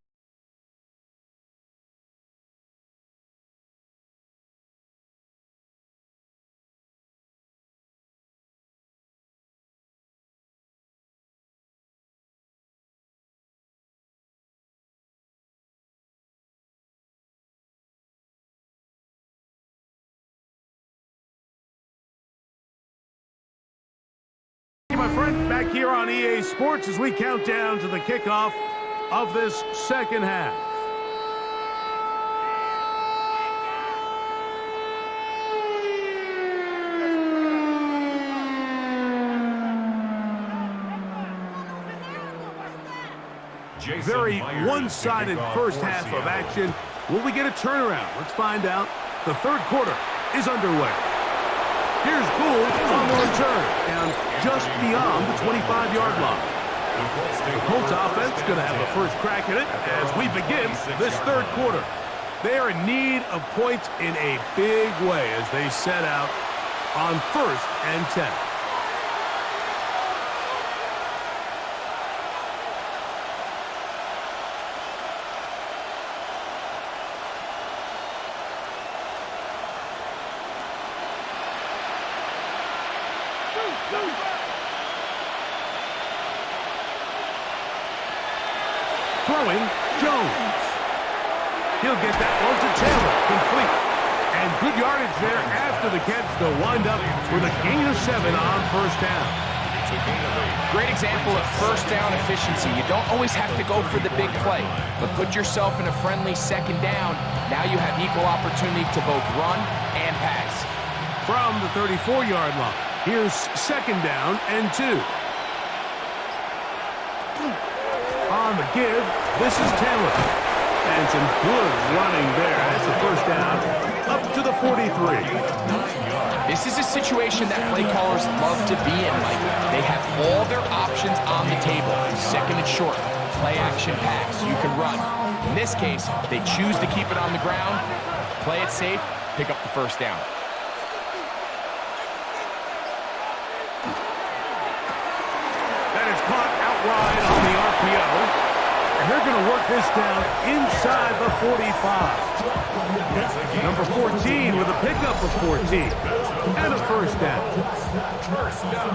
My friend, back here on EA Sports as we count down to the kickoff of this 2nd half. Very one-sided 1st half of action. Will we get a turnaround? Let's find out. The 3rd quarter is underway. Here's Gould on the return, and just beyond the 25-yard line. The Colts offense is going to have the 1st crack at it as we begin this 3rd quarter. They are in need of points in a big way as they set out on 1st and 10. Throwing, Jones. He'll get that one to Taylor, complete. And good yardage there after the catch to wind up with a gain of 7 on 1st down. Great example of 1st down efficiency. You don't always have to go for the big play, but put yourself in a friendly 2nd down. Now you have equal opportunity to both run and pass. From the 34-yard line, Here's second down and 2. On the give, this is Taylor. And some good running there. That's the first down. Up to the 43. This is a situation that play callers love to be in, Mike. They have all their options on the table. Second and short, play action pass. You can run. In this case, they choose to keep it on the ground, play it safe, pick up the first down. That is caught outright on the RPO. And they're going to work this down inside the 45. Number 14 with a pickup of 14. And a first down. First down. A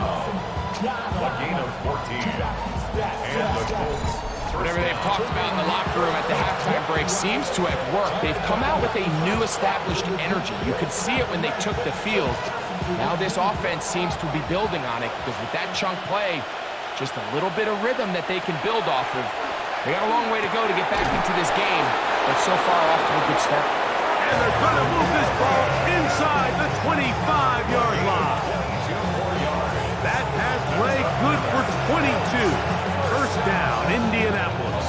gain of 14. And the Colts. Whatever they've talked about in the locker room at the halftime break seems to have worked. They've come out with a new established energy. You could see it when they took the field. Now this offense seems to be building on it because with that chunk play, just a little bit of rhythm that they can build off of. They got a long way to go to get back into this game, but so far off to a good start. And they're going to move this ball inside the 25-yard line. That has played good for 22. First down, Indianapolis.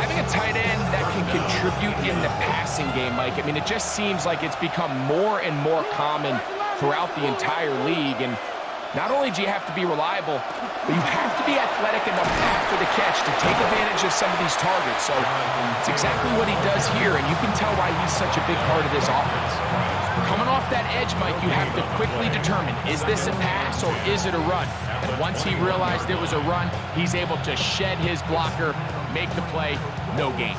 Having a tight end that can contribute in the passing game, Mike, I mean, it just seems like it's become more and more common throughout the entire league. And not only do you have to be reliable, but you have to be athletic enough after the catch to take advantage of some of these targets. So it's exactly what he does here, and you can tell why he's such a big part of this offense. Coming off that edge, Mike, you have to quickly determine, is this a pass or is it a run? And once he realized it was a run, he's able to shed his blocker, make the play, no gain.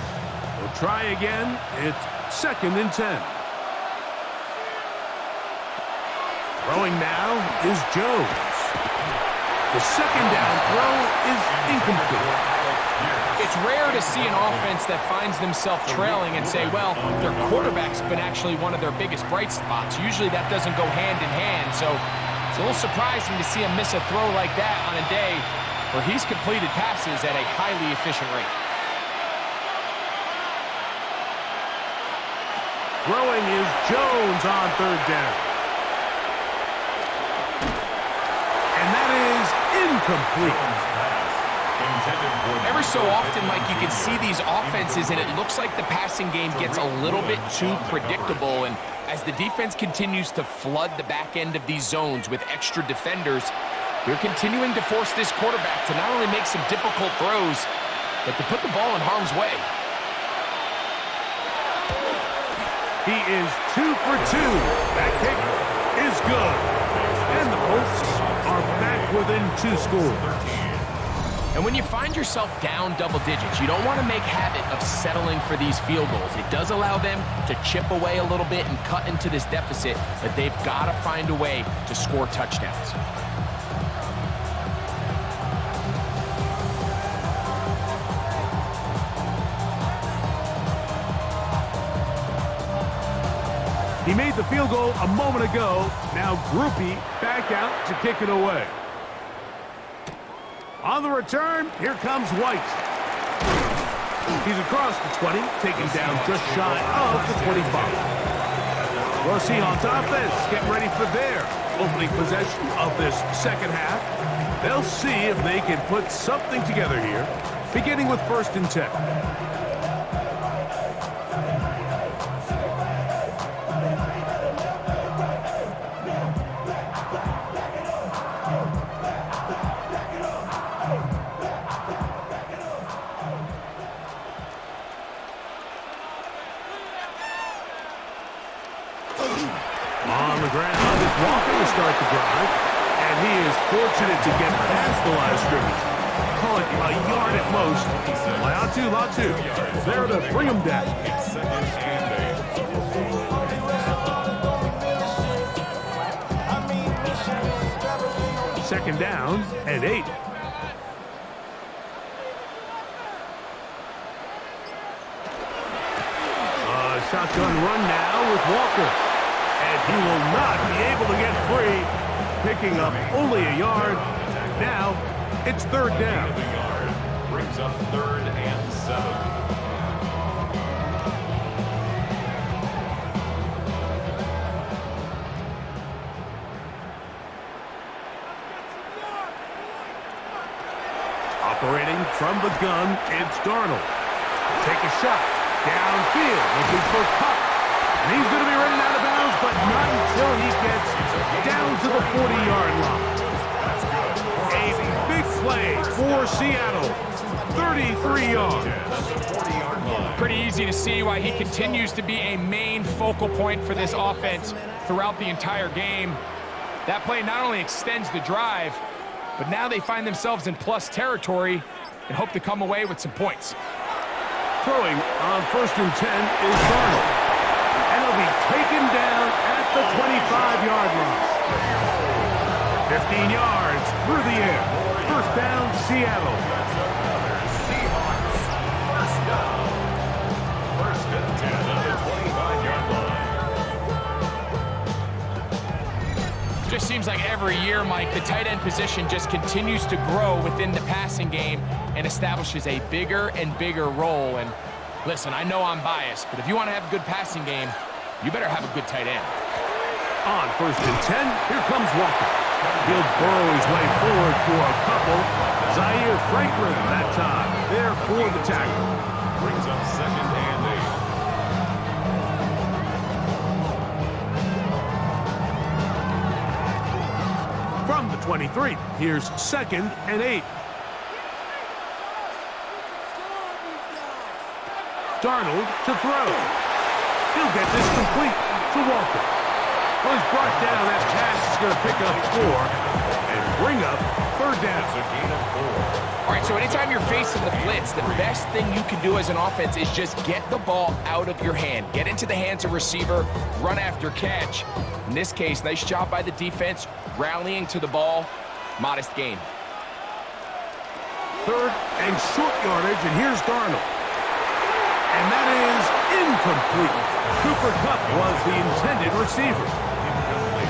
We'll try again. It's second and 10. Throwing now is Jones. The second down throw is incomplete. It's rare to see an offense that finds themselves trailing and say, well, their quarterback's been actually one of their biggest bright spots. Usually that doesn't go hand in hand, so it's a little surprising to see him miss a throw like that on a day where he's completed passes at a highly efficient rate. Throwing is Jones on third down. And that is incomplete. Every so often, Mike, you can see these offenses, and it looks like the passing game gets a little bit too predictable. And as the defense continues to flood the back end of these zones with extra defenders, they're continuing to force this quarterback to not only make some difficult throws, but to put the ball in harm's way. He is 2 for 2. That kick is good. And the Colts are back within 2 scores. And when you find yourself down double digits, you don't want to make habit of settling for these field goals. It does allow them to chip away a little bit and cut into this deficit, but they've got to find a way to score touchdowns. He made the field goal a moment ago. Now Groupie back out to kick it away. On the return, here comes White. He's across the 20, taken down just shy of the 25. Well, Seahawks offense getting ready for their opening possession of this second half. They'll see if they can put something together here, beginning with 1st and 10. On the ground, it's Walker to start the drive, and he is fortunate to get past the line of scrimmage. Call it a yard at most. Latu, there to bring him down. Second down and 8. Shotgun run now with Walker. And he will not be able to get free, picking up only a yard. Now it's 3rd down. Brings up 3rd and 7. Operating from the gun, it's Darnold. Take a shot. Downfield, looking for Cup. And he's going to be running out of bounds, but not until he gets down to the 40-yard line. A big play for Seattle. 33 yards. Pretty easy to see why he continues to be a main focal point for this offense throughout the entire game. That play not only extends the drive, but now they find themselves in plus territory and hope to come away with some points. Throwing on 1st and 10 is Darnold. And he'll be taken down at the 25-yard line. 15 yards through the air. First down, Seattle. Seahawks. First down. 1st and 10 at the 25-yard line. Just seems like every year, Mike, the tight end position just continues to grow within the passing game and establishes a bigger and bigger role. And listen, I know I'm biased, but if you want to have a good passing game, you better have a good tight end. On 1st and 10, here comes Walker. He'll burrow his way forward for a couple. Zaire Franklin that time there for the tackle. Brings up 2nd and 8. From the 23, here's 2nd and 8. Darnold to throw. He'll get this complete to Walker. Well, he's brought down. That pass is going to pick up 4 and bring up 3rd down. It's a gain of 4. All right, so anytime you're facing the blitz, the best thing you can do as an offense is just get the ball out of your hand. Get into the hands of receiver, run after catch. In this case, nice job by the defense, rallying to the ball. Modest gain. 3rd and short yardage, and here's Darnold. And that is incomplete. Cooper Kupp was the intended receiver.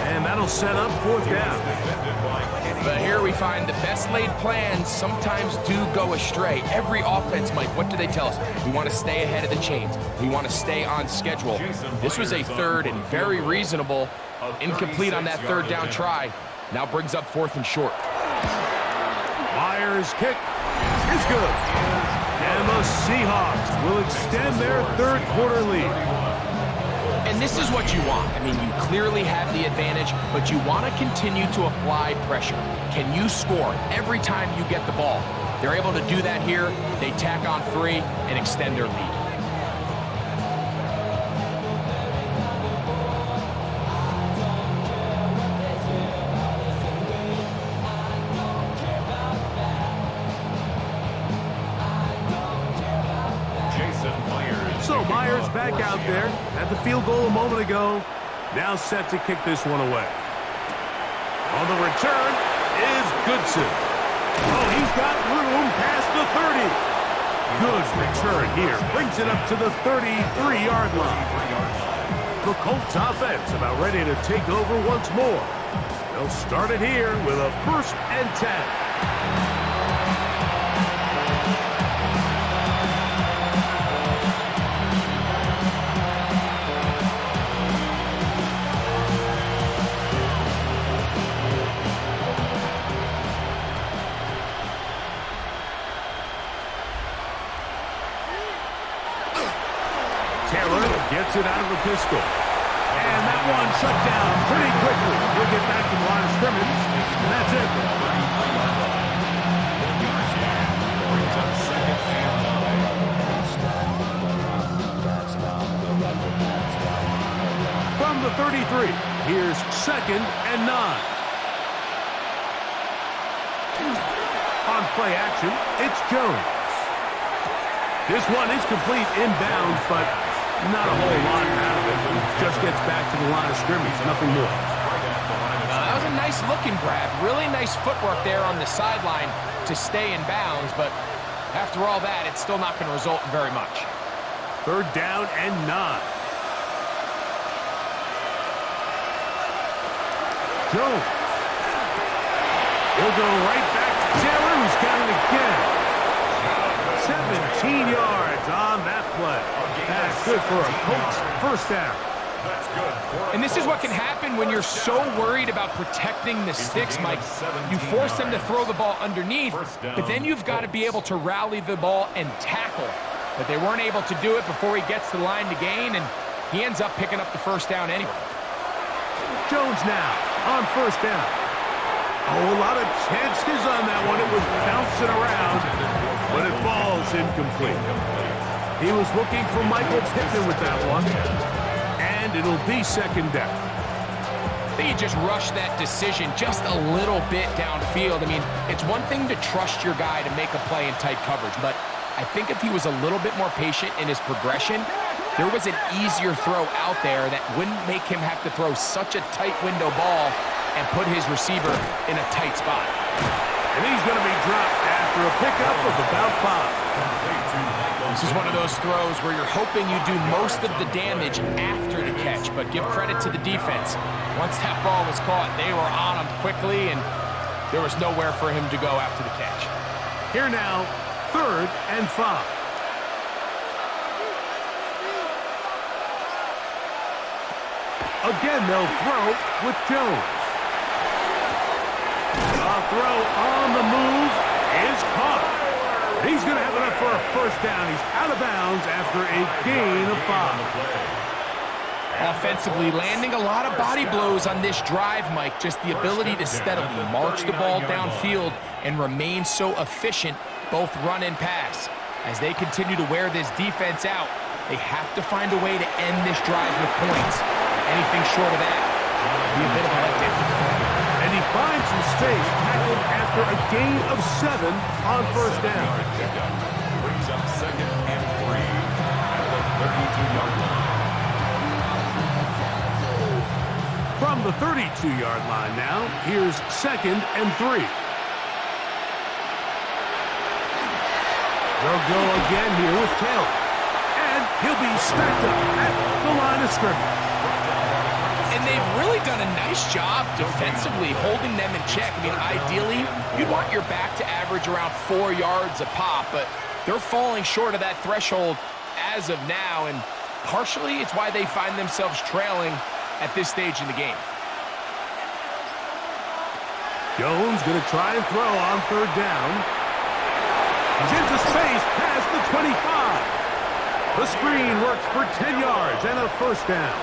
And that'll set up 4th down. But here we find the best laid plans sometimes do go astray. Every offense, Mike, what do they tell us? We want to stay ahead of the chains. We want to stay on schedule. This was a 3rd and very reasonable. Incomplete on that 3rd down try. Now brings up 4th and short. Myers' kick is good. And the Seahawks will extend their 3rd quarter lead. And this is what you want. I mean, you clearly have the advantage, but you want to continue to apply pressure. Can you score every time you get the ball? They're able to do that here. They tack on 3 and extend their lead. So Myers back out there, had the field goal a moment ago, now set to kick this one away. On the return is Goodson. Oh, he's got room past the 30. Good return here, brings it up to the 33-yard line. The Colts offense about ready to take over once more. They'll start it here with a 1st and 10. Gets it out of the pistol. And that one shut down pretty quickly. He'll get back to the line of scrimmage, and that's it. From the 33, here's 2nd and 9. On play action, it's Jones. This one is complete inbounds, but not a whole lot out of it. Just gets back to the line of scrimmage, nothing more. That was a nice looking grab. Really nice footwork there on the sideline to stay in bounds, but after all that, it's still not going to result in very much. 3rd down and 9. Jones. He'll go right back to Taylor, who's got it again. 17 yards on that play. That's good for a Colts 1st down. That's good. And this is what can happen when you're so worried about protecting the sticks, Mike. You force them to throw the ball underneath, but then you've got to be able to rally the ball and tackle. But they weren't able to do it before he gets the line to gain, and he ends up picking up the first down anyway. Jones now on first down. Oh, a lot of chances on that one. It was bouncing around, but it falls incomplete. He was looking for Michael Pittman with that one, and it'll be second down. I think he just rushed that decision just a little bit downfield. I mean, it's one thing to trust your guy to make a play in tight coverage, but I think if he was a little bit more patient in his progression, there was an easier throw out there that wouldn't make him have to throw such a tight window ball and put his receiver in a tight spot. And he's going to be dropped after a pickup of about 5. This is one of those throws where you're hoping you do most of the damage after the catch, but give credit to the defense. Once that ball was caught, they were on him quickly, and there was nowhere for him to go after the catch. Here now, 3rd and 5. Again, they'll throw with Jones. A throw on the move is caught. He's going to have enough for a first down. He's out of bounds after a gain of 5. Offensively, landing a lot of body blows on this drive, Mike. Just the ability to steadily march the ball downfield and remain so efficient, both run and pass. As they continue to wear this defense out, they have to find a way to end this drive with points. Anything short of that would be a bit of a letdown. And he finds some space, tackled after a gain of 7 on first down. Brings up 2nd and 3 at the 32-yard line. From the 32-yard line now, here's 2nd and 3. They'll go again here with Taylor. And he'll be stacked up at the line of scrimmage. And they've really done a nice job defensively holding them in check. I mean, ideally, you'd want your back to average around 4 yards a pop, but they're falling short of that threshold as of now, and partially it's why they find themselves trailing at this stage in the game. Jones going to try and throw on 3rd down. He's into space past the 25. The screen works for 10 yards and a first down.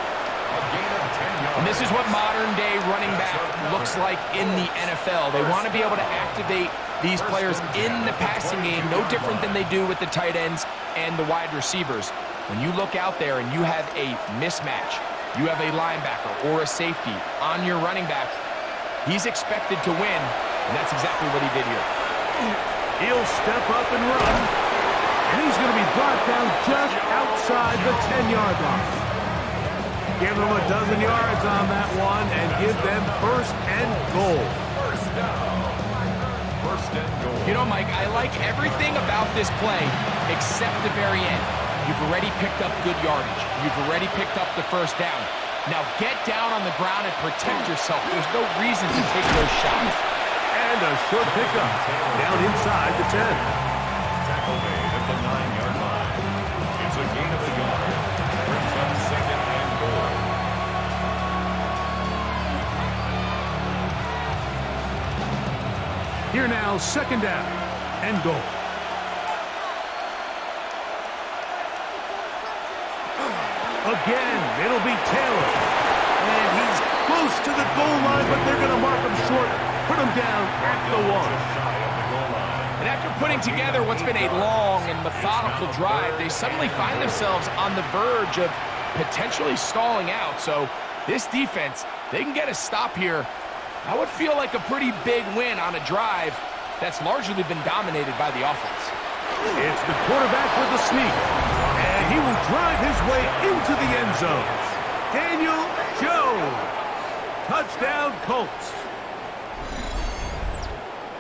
And this is what modern-day running back looks like in the NFL. They want to be able to activate these players in the passing game, no different than they do with the tight ends and the wide receivers. When you look out there and you have a mismatch, you have a linebacker or a safety on your running back, he's expected to win, and that's exactly what he did here. He'll step up and run, and he's going to be brought down just outside the 10-yard line. Give them a dozen yards on that one and give them 1st and goal. First down. 1st and goal. You know, Mike, I like everything about this play except the very end. You've already picked up good yardage. You've already picked up the first down. Now get down on the ground and protect yourself. There's no reason to take those shots. And a short pickup down inside the 10. Tackle made at the 9-yard line. It's a gain of a yard. Brings up 2nd and goal. Here now, 2nd down and goal. Again, it'll be Taylor. And he's close to the goal line, but they're going to mark him short. Put him down at the 1. And after putting together what's been a long and methodical drive, they suddenly find themselves on the verge of potentially stalling out. So this defense, they can get a stop here. That would feel like a pretty big win on a drive that's largely been dominated by the offense. It's the quarterback with the sneak. And he will drive his way into the end zone. Daniel Jones. Touchdown, Colts.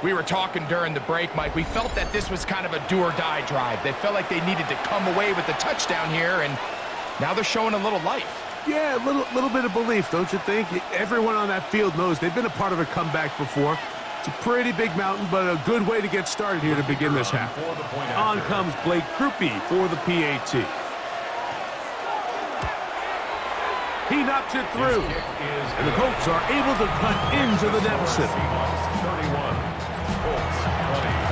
We were talking during the break, Mike. We felt that this was kind of a do-or-die drive. They felt like they needed to come away with the touchdown here, and now they're showing a little life. Yeah, a little bit of belief, don't you think? Everyone on that field knows they've been a part of a comeback before. It's a pretty big mountain, but a good way to get started here to begin this half. On comes Blake Krupe for the PAT. He knocks it through. And the Colts are able to cut into the deficit. Seahawks 31, Colts 20.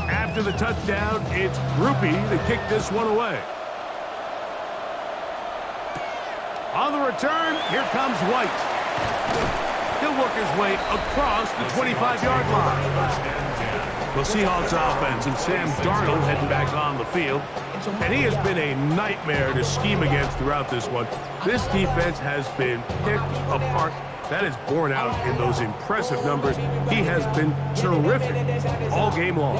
After the touchdown, it's Groupie to kick this one away. On the return, here comes White. He'll work his way across the 25-yard line. The Seahawks offense and Sam Darnold heading back on the field. And he has been a nightmare to scheme against throughout this one. This defense has been picked apart. That is borne out in those impressive numbers. He has been terrific all game long.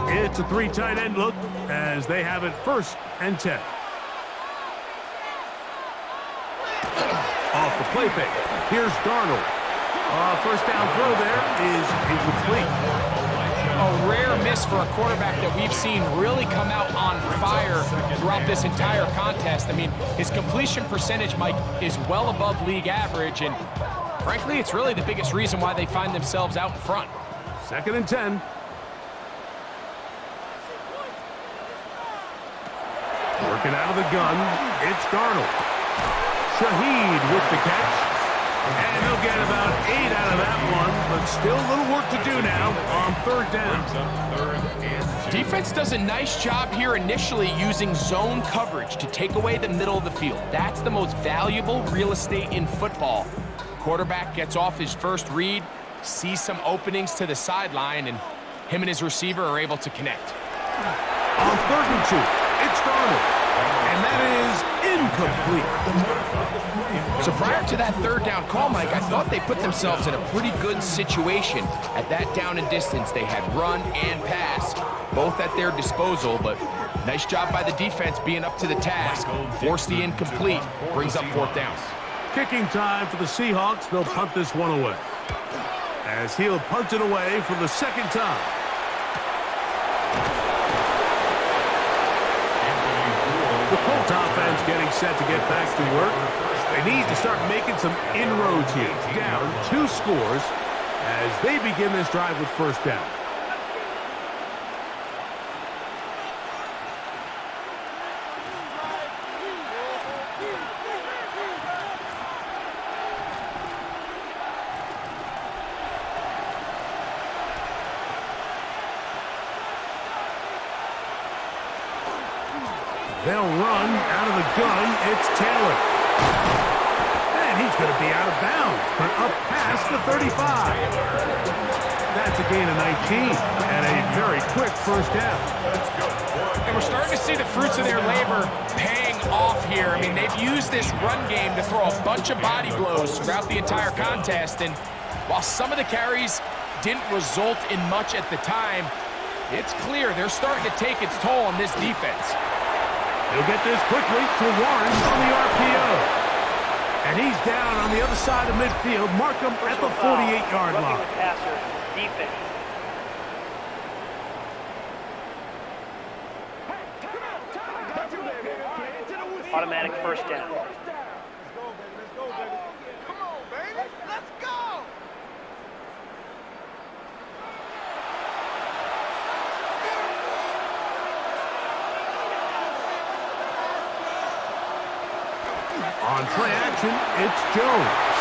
It's a 3 tight end look as they have it 1st and 10. Off the play fake. Here's Darnold. First down throw there is incomplete. A rare miss for a quarterback that we've seen really come out on fire throughout this entire contest. I mean, his completion percentage, Mike, is well above league average, and frankly, it's really the biggest reason why they find themselves out in front. 2nd and 10. Working out of the gun, it's Darnold. Shaheed with the catch. And they'll get about 8 out of that one, but still a little work to do now on 3rd down. Defense does a nice job here initially using zone coverage to take away the middle of the field. That's the most valuable real estate in football. Quarterback gets off his first read, sees some openings to the sideline, and him and his receiver are able to connect. On 3rd and 2, it's Darnold. And that is incomplete. So prior to that 3rd down call, Mike, I thought they put themselves in a pretty good situation. At that down and distance, they had run and pass, both at their disposal, but nice job by the defense being up to the task. Force the incomplete, brings up 4th down. Kicking time for the Seahawks. They'll punt this one away. As he'll punt it away for the 2nd time. The Colts offense getting set to get back to work. They need to start making some inroads here. Down 2 scores as they begin this drive with 1st down. They'll run out of the gun. It's Taylor. And he's going to be out of bounds, but up past the 35. That's a gain of 19 and a very quick 1st down. And we're starting to see the fruits of their labor paying off here. I mean, they've used this run game to throw a bunch of body blows throughout the entire contest. And while some of the carries didn't result in much at the time, it's clear they're starting to take its toll on this defense. He'll get this quickly to Warren on the RPO. And he's down on the other side of midfield. Mark him at the 48-yard line. Passer, defense. Automatic 1st down. On play action, it's Jones.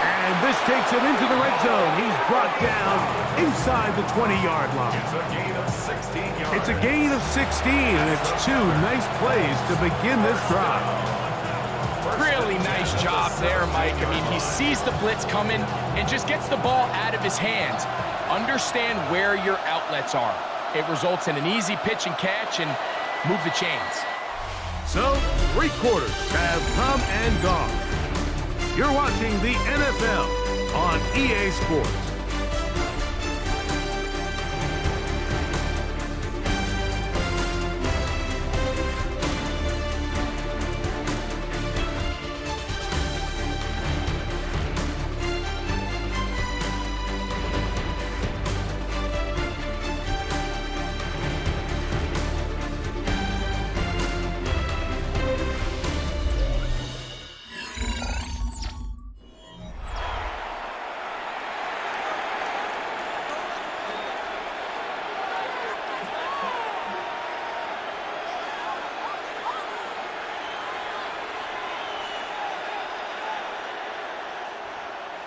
And this takes him into the red zone. He's brought down inside the 20-yard line. It's a gain of 16 yards. It's a gain of 16, and it's 2 nice plays to begin this drive. Really nice job there, Mike. I mean, he sees the blitz coming and just gets the ball out of his hands. Understand where your outlets are. It results in an easy pitch and catch and move the chains. So, 3 quarters have come and gone. You're watching the NFL on EA Sports.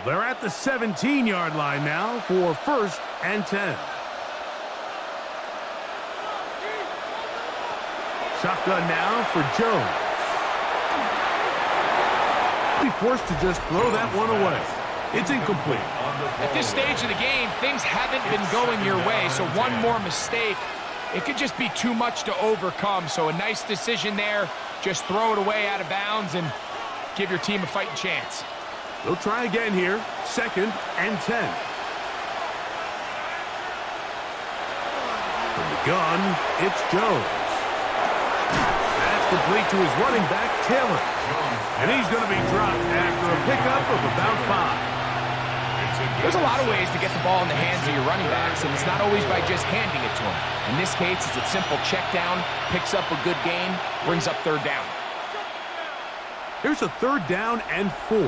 They're at the 17-yard line now for 1st and 10. Shotgun now for Jones. Be forced to just throw that one away. It's incomplete. At this stage of the game, things haven't been going your way, so one more mistake, it could just be too much to overcome. So a nice decision there. Just throw it away out of bounds and give your team a fighting chance. They'll try again here. 2nd and 10. From the gun, it's Jones. That's complete to his running back, Taylor. And he's going to be dropped after a pickup of about 5. There's a lot of ways to get the ball in the hands of your running backs, and it's not always by just handing it to them. In this case, it's a simple check down, picks up a good gain, brings up 3rd down. Here's a 3rd down and 4.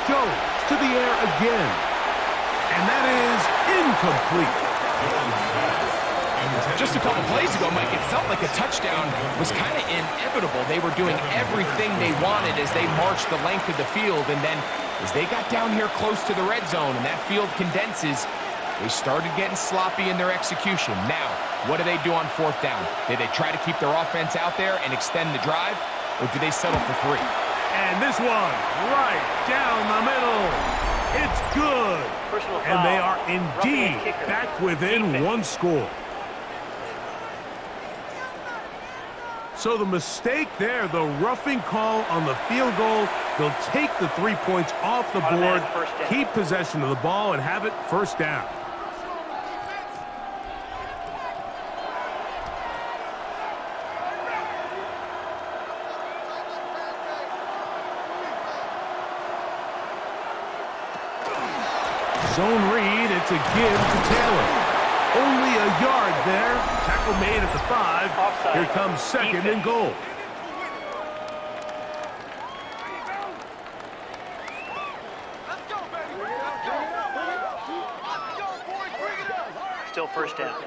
Jones to the air again. And that is incomplete. Just a couple plays ago, Mike, it felt like a touchdown was kind of inevitable. They were doing everything they wanted as they marched the length of the field, and then as they got down here close to the red zone and that field condenses, they started getting sloppy in their execution. Now, what do they do on 4th down? Do they try to keep their offense out there and extend the drive, or do they settle for 3? And this one, right down the middle. It's good. And they are indeed back within 1 score. So the mistake there, the roughing call on the field goal, they'll take the 3 points off the board, keep possession of the ball, and have it 1st down. Zone read, it's a give to Taylor. Only a yard there. Tackle made at the 5. Offside. Here comes 2nd and goal. Still 1st down.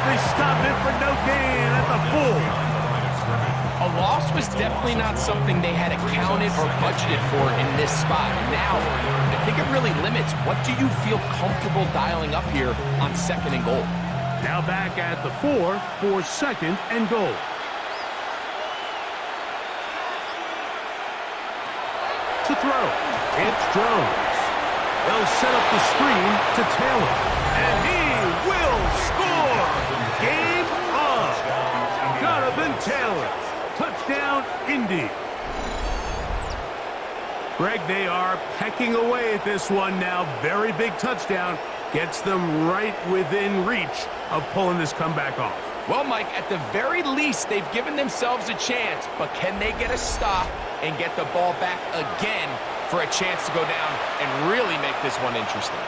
They stopped it for no gain at the full. A loss was definitely not something they had accounted or budgeted for in this spot. And now, I think it really limits what do you feel comfortable dialing up here on 2nd and goal. Now back at the 4 for 2nd and goal. To throw, it's Jones. They'll set up the screen to Taylor. And he will score! Game on! Jonathan Taylor. Touchdown, Indy. Greg, they are pecking away at this one now. Very big touchdown. Gets them right within reach of pulling this comeback off. Well, Mike, at the very least, they've given themselves a chance, but can they get a stop and get the ball back again for a chance to go down and really make this one interesting?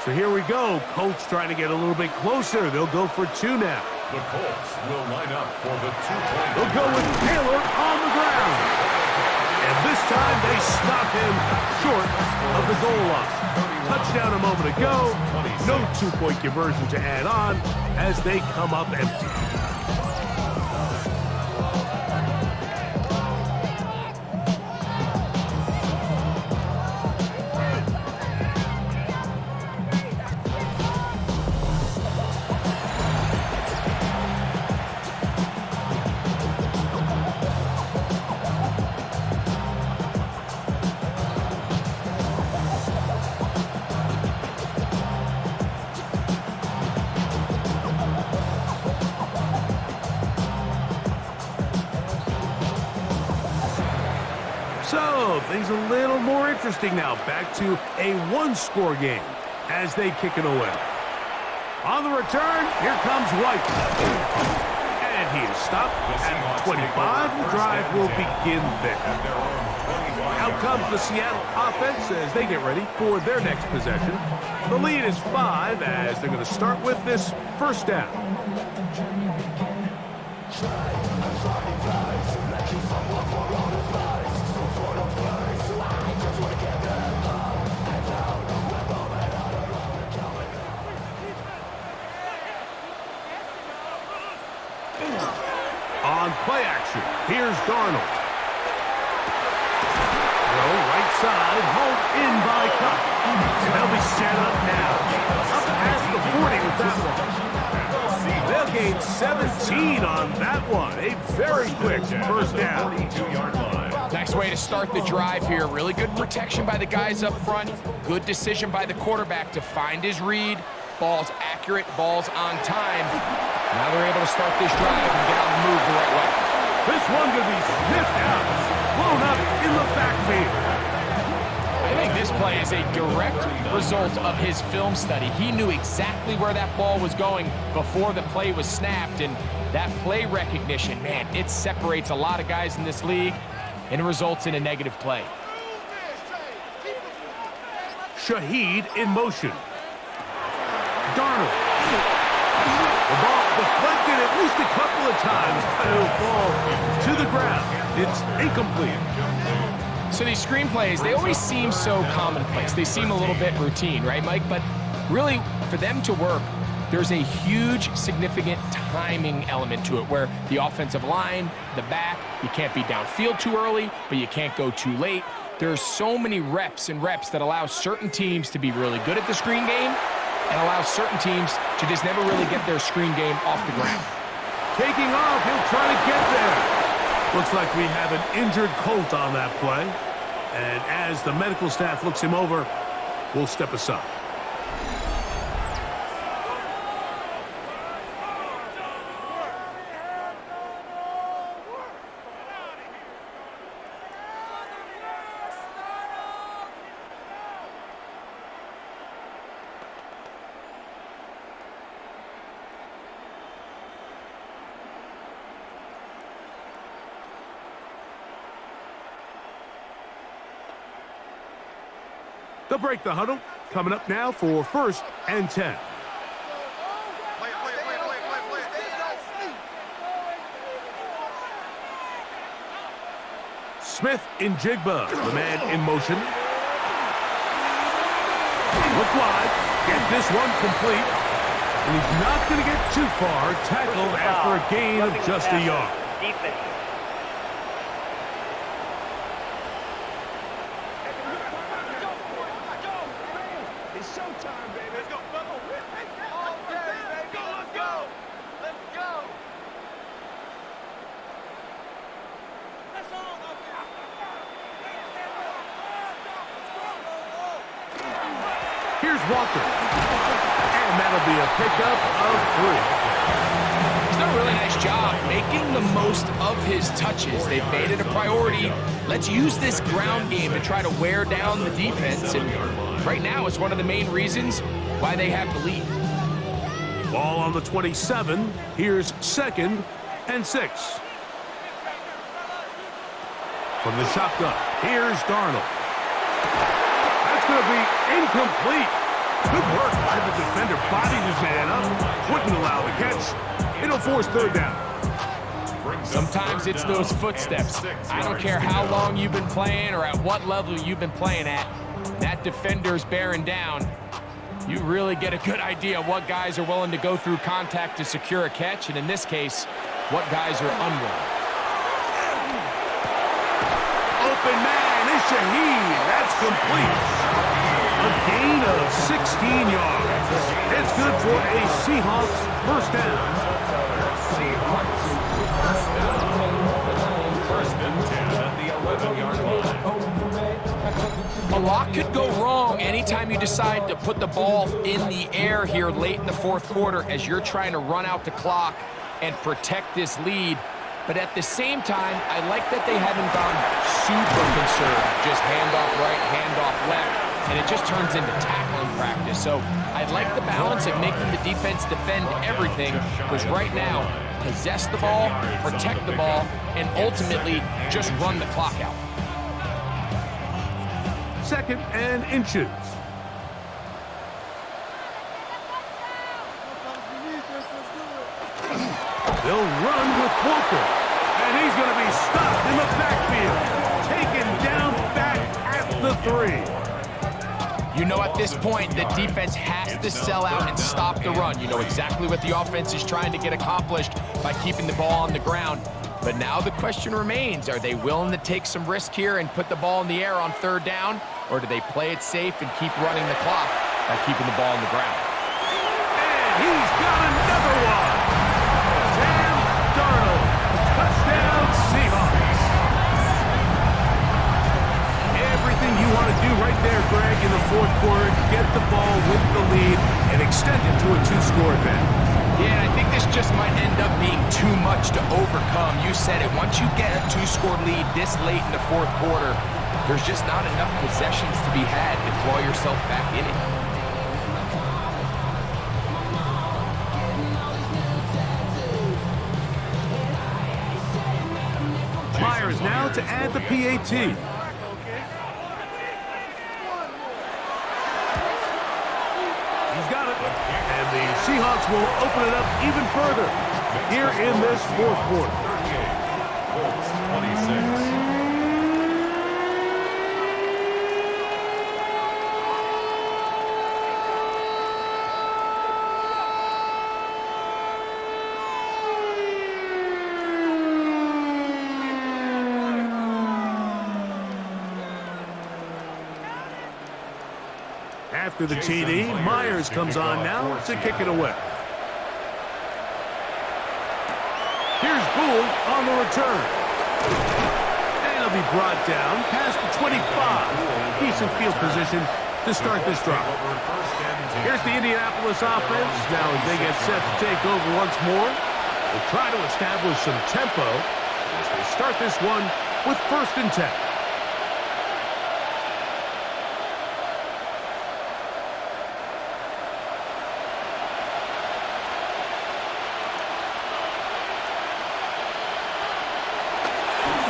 So here we go. Colts trying to get a little bit closer. They'll go for 2 now. The Colts will line up for the 2-point. They'll go with Taylor on the ground. And this time they stop him short of the goal line. Touchdown a moment ago. No 2-point conversion to add on as they come up empty. So, things a little more interesting now. Back to a 1-score game as they kick it away. On the return, here comes White. And he is stopped at 25. The drive will begin there. Out comes the Seattle offense as they get ready for their next possession. The lead is 5 as they're going to start with this first down. On play action, here's Darnold. Throw right side, home in by Cup. And they'll be set up now. Up past the 40 with that one. They'll gain 17 on that one. A very quick first down. Nice way to start the drive here. Really good protection by the guys up front. Good decision by the quarterback to find his read. Ball's accurate, ball's on time. Now they're able to start this drive and get on the move the right way. This one could be sniffed out, blown up in the backfield. I think this play is a direct result of his film study. He knew exactly where that ball was going before the play was snapped, and that play recognition, man, it separates a lot of guys in this league, and it results in a negative play. Shaheed in motion. Darnold. The ball deflected at least a couple of times, but it'll fall to the ground. It's incomplete. So these screen plays, they always seem so commonplace. They seem a little bit routine, right, Mike? But really, for them to work, there's a huge, significant timing element to it where the offensive line, the back, you can't be downfield too early, but you can't go too late. There's so many reps and reps that allow certain teams to be really good at the screen game and allow certain teams to just never really get their screen game off the ground. Taking off, he'll try to get there. Looks like we have an injured Colt on that play. And as the medical staff looks him over, we'll step aside. They'll break the huddle. Coming up now for 1st and 10. Smith in Jigba, the man in motion. Look wide, get this one complete. And he's not going to get too far, tackled after a gain of just a yard. Defense. Here's Walker. And that'll be a pickup of 3. He's done a really nice job making the most of his touches. They've made it a priority. Let's use this ground game to try to wear down the defense. And right now, it's one of the main reasons why they have the lead. Ball on the 27. Here's 2nd and 6. From the shotgun, here's Darnold. That's going to be incomplete. Good work by the defender. Bodied his man up. Wouldn't allow the catch. It'll force 3rd down. Sometimes it's those footsteps. I don't care how long you've been playing or at what level you've been playing at. That defender's bearing down. You really get a good idea of what guys are willing to go through contact to secure a catch, and in this case, what guys are unwilling. Open man is Shaheed. That's complete. A gain of 16 yards. It's good for a Seahawks 1st down. Seahawks 1st and 10 at the 11-yard line. A lot could go wrong anytime you decide to put the ball in the air here late in the 4th quarter as you're trying to run out the clock and protect this lead. But at the same time, I like that they haven't gone super conservative. Just handoff right, handoff left. and it just turns into tackling practice. So I like the balance of making the defense defend everything, because right now, possess the ball, protect the ball, and ultimately just run the clock out. 2nd and inches. They'll run with Walker, and he's going to be stopped in the backfield, taken down back at the 3. You know, at this point, the defense has to sell out and stop the run. You know exactly what the offense is trying to get accomplished by keeping the ball on the ground. But now the question remains, are they willing to take some risk here and put the ball in the air on 3rd down, or do they play it safe and keep running the clock by keeping the ball on the ground? And he's got another one. Sam Darnold, touchdown Seahawks. Everything you want to do right there, Greg, in the 4th quarter, get the ball with the lead and extend it to a 2-score advantage. Yeah, I think this just might end up being too much to overcome. You said it. Once you get a 2-score lead this late in the 4th quarter, there's just not enough possessions to be had to claw yourself back in it. Myers now to add the PAT. He's got it. And the Seahawks will open it up even further here in this 4th quarter. 38, Colts 26. After the TD, Myers comes on now to kick it away. Here's Gould on the return. And he'll be brought down past the 25. Decent field position to start this drive. Here's the Indianapolis offense. Now as they get set to take over once more, they'll try to establish some tempo as they start this one with 1st and 10.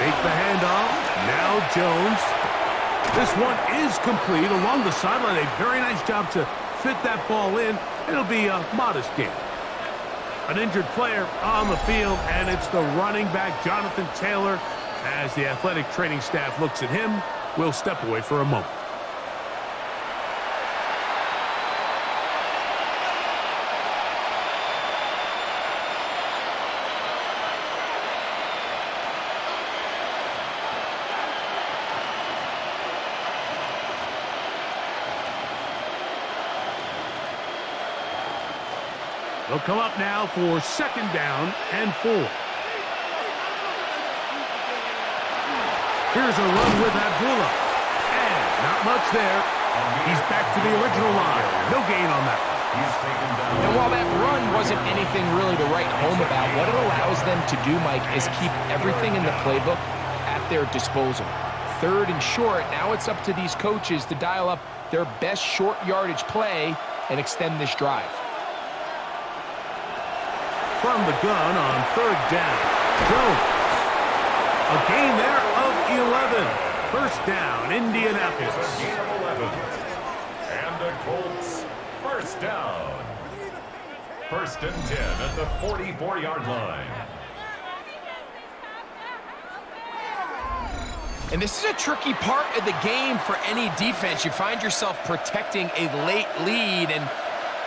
Fake the handoff. Now Jones. This one is complete along the sideline. A very nice job to fit that ball in. It'll be a modest gain. An injured player on the field, and it's the running back, Jonathan Taylor. As the athletic training staff looks at him, we'll step away for a moment. They'll come up now for 2nd down and 4. Here's a run with Abdullah. And not much there. He's back to the original line. No gain on that one. He's taken down. And while that run wasn't anything really to write home about, what it allows them to do, Mike, is keep everything in the playbook at their disposal. 3rd and short, now it's up to these coaches to dial up their best short yardage play and extend this drive. From the gun on 3rd down, Jones. A gain there of 11. 1st down, Indianapolis. It's a gain of 11. And the Colts, 1st down. 1st and 10 at the 44-yard line. And this is a tricky part of the game for any defense. You find yourself protecting a late lead, and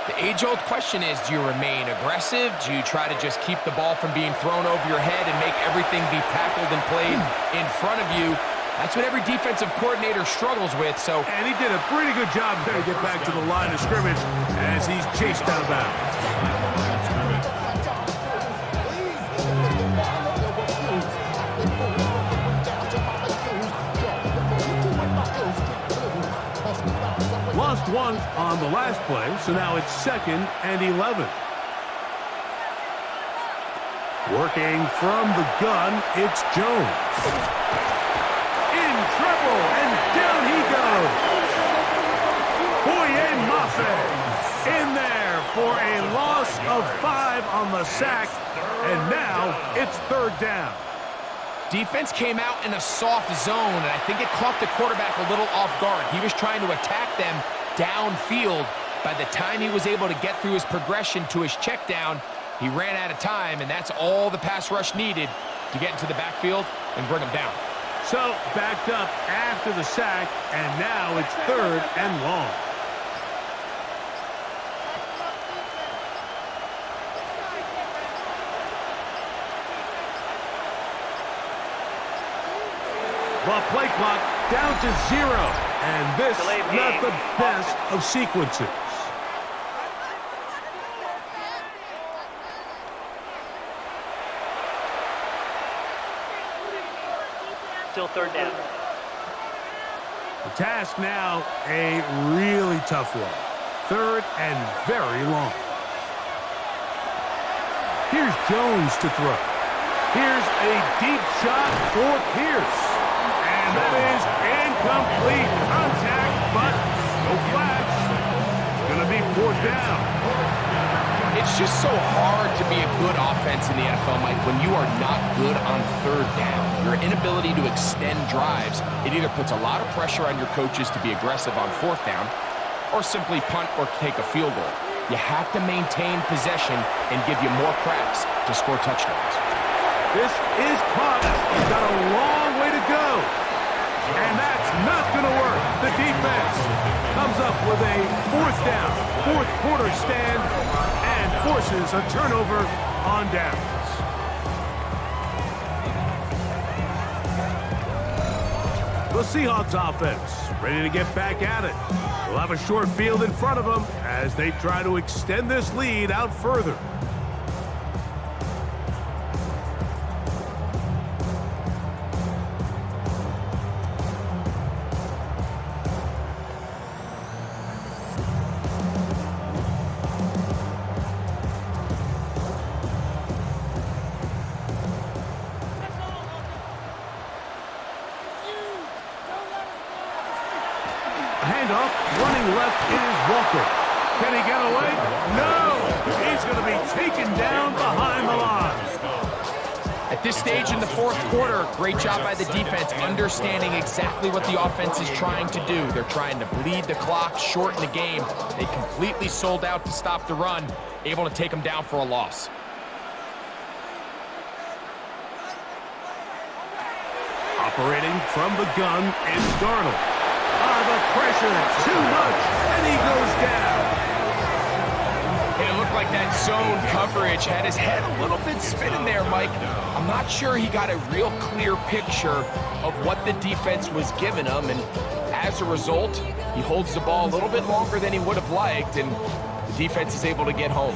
the age-old question is, do you remain aggressive? Do you try to just keep the ball from being thrown over your head and make everything be tackled and played in front of you? That's what every defensive coordinator struggles with. And he did a pretty good job there to get back to the line of scrimmage as he's chased out of bounds. Lost one on the last play, so now it's 2nd and 11. Working from the gun, it's Jones. In trouble, and down he goes. of 5 on the sack, and now it's 3rd down. Defense came out in a soft zone, and I think it caught the quarterback a little off guard. He was trying to attack them downfield. By the time he was able to get through his progression to his check down, he ran out of time, and that's all the pass rush needed to get into the backfield and bring him down. So, backed up after the sack, and now it's 3rd and long. The play clock down to 0, and this is not the best of sequences. Still 3rd down. The task now, a really tough one. 3rd and very long. Here's Jones to throw. Here's a deep shot for Pierce. And that is incomplete. Contact, but no flags. It's going to be 4th down. It's just so hard to be a good offense in the NFL, Mike, when you are not good on 3rd down. Your inability to extend drives, it either puts a lot of pressure on your coaches to be aggressive on 4th down or simply punt or take a field goal. You have to maintain possession and give you more cracks to score touchdowns. This is caught. He's got a long way to go. And that's not going to work. The defense comes up with a 4th down, 4th quarter stand, and forces a turnover on downs. The Seahawks offense ready to get back at it. They'll have a short field in front of them as they try to extend this lead out further. Handoff, running left is Walker. Can he get away? No! He's going to be taken down behind the line. At this stage in the 4th quarter, great job by the defense understanding exactly what the offense is trying to do. They're trying to bleed the clock, shorten the game. They completely sold out to stop the run, able to take them down for a loss. Operating from the gun is Darnold. The pressure, too much, and he goes down. And it looked like that zone coverage had his head a little bit spinning there, Mike. I'm not sure he got a real clear picture of what the defense was giving him, and as a result, he holds the ball a little bit longer than he would have liked, and the defense is able to get home.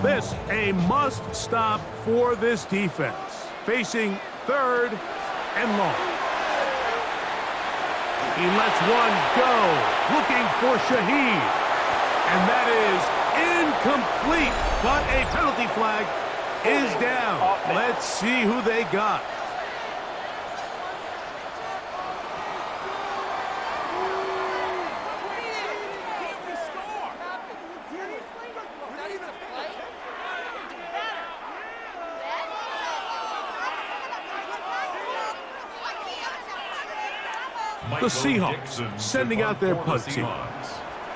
This a must-stop for this defense. Facing 3rd and long. He lets one go, looking for Shaheed. And that is incomplete, but a penalty flag is down. Let's see who they got. The Seahawks sending out their punt team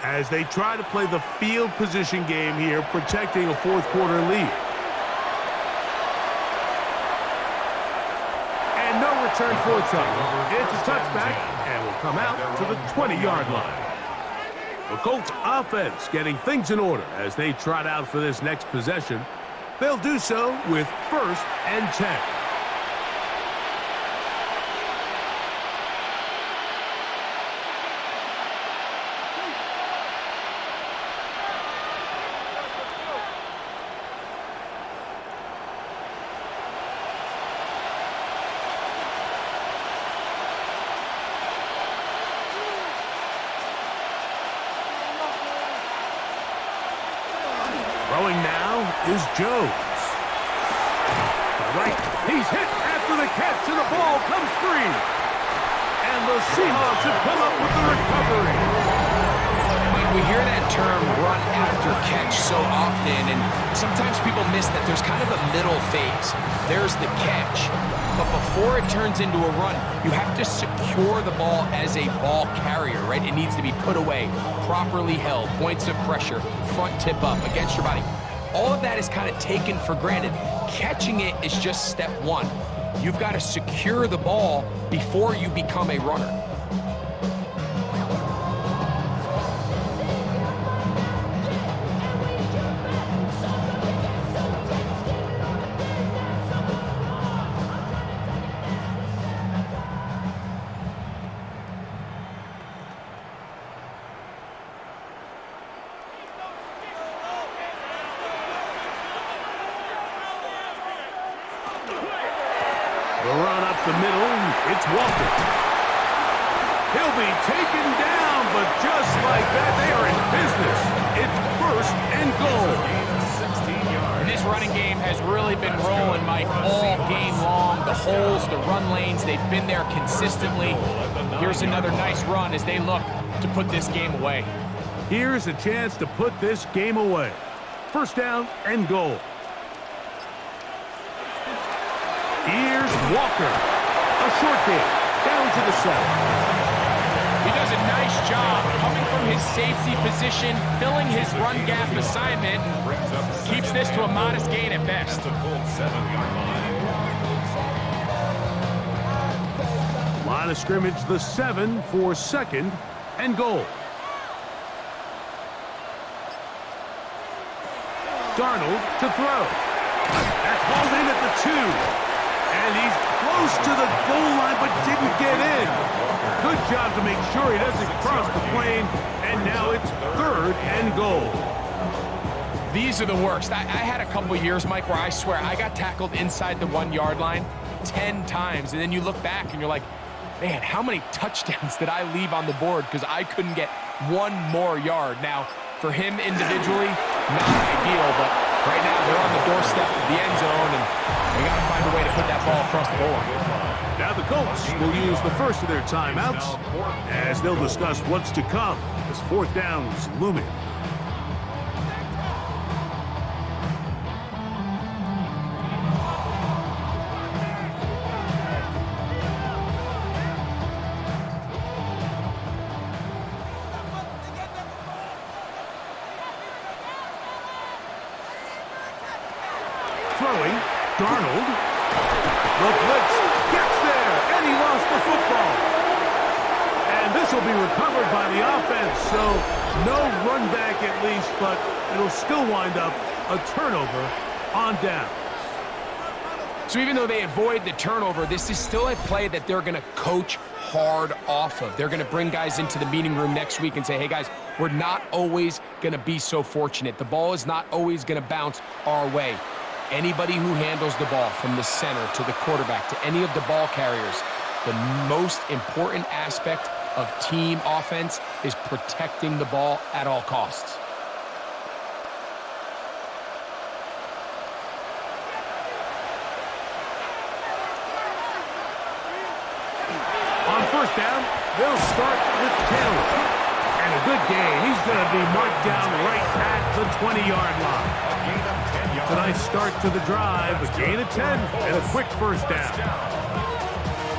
as they try to play the field position game here, protecting a 4th quarter lead. And no return for a touchdown. It's a touchback and will come out to the 20-yard line. The Colts offense getting things in order as they trot out for this next possession. They'll do so with 1st and 10. Throwing now is Jones. To the right, he's hit after the catch, and the ball comes free. And the Seahawks have come up with the recovery. Mike, we hear that term run after catch so often, and sometimes people miss that there's kind of a middle phase. There's the catch, but before it turns into a run, you have to secure the ball as a ball carrier, right? It needs to be put away, properly held, points of pressure, front tip up against your body. All of that is kind of taken for granted. Catching it is just step one. You've got to secure the ball before you become a runner. The run up the middle, it's Walker. He'll be taken down, but just like that, they are in business. It's first and goal. And this running game has really been rolling, Mike, all game long. The holes, the run lanes, they've been there consistently. Here's another nice run as they look to put this game away. Here's a chance to put this game away. First down and goal. Here's Walker. A short game. Down to the 7. He does a nice job coming from his safety position, filling his run gap assignment, and keeps this to a modest gain at best. Line of scrimmage, the 7 for second and goal. Darnold to throw. That's hauled in at the 2. And he's close to the goal line, but didn't get in. Good job to make sure he doesn't cross the plane. And now it's third and goal. These are the worst. I had a couple years, Mike, where I swear I got tackled inside the 1 yard line 10 times. And then you look back and you're like, man, how many touchdowns did I leave on the board because I couldn't get one more yard? Now, for him individually, not ideal, but right now they're on the doorstep of the end zone, and they got to find a way to put that ball across the goal line. Now the Colts will use the first of their timeouts as they'll discuss what's to come as fourth downs looming. Throwing, Darnold. The blitz gets there, and he lost the football. And this will be recovered by the offense, so no run back at least, but it'll still wind up a turnover on down. So even though they avoid the turnover, this is still a play that they're going to coach hard off of. They're going to bring guys into the meeting room next week and say, hey, guys, we're not always going to be so fortunate. The ball is not always going to bounce our way. Anybody who handles the ball from the center to the quarterback to any of the ball carriers, the most important aspect of team offense is protecting the ball at all costs. On first down, they'll start with Taylor. And a good game. He's going to be marked down right at the 20-yard line. A nice start to the drive, a gain of 10, and a quick first down.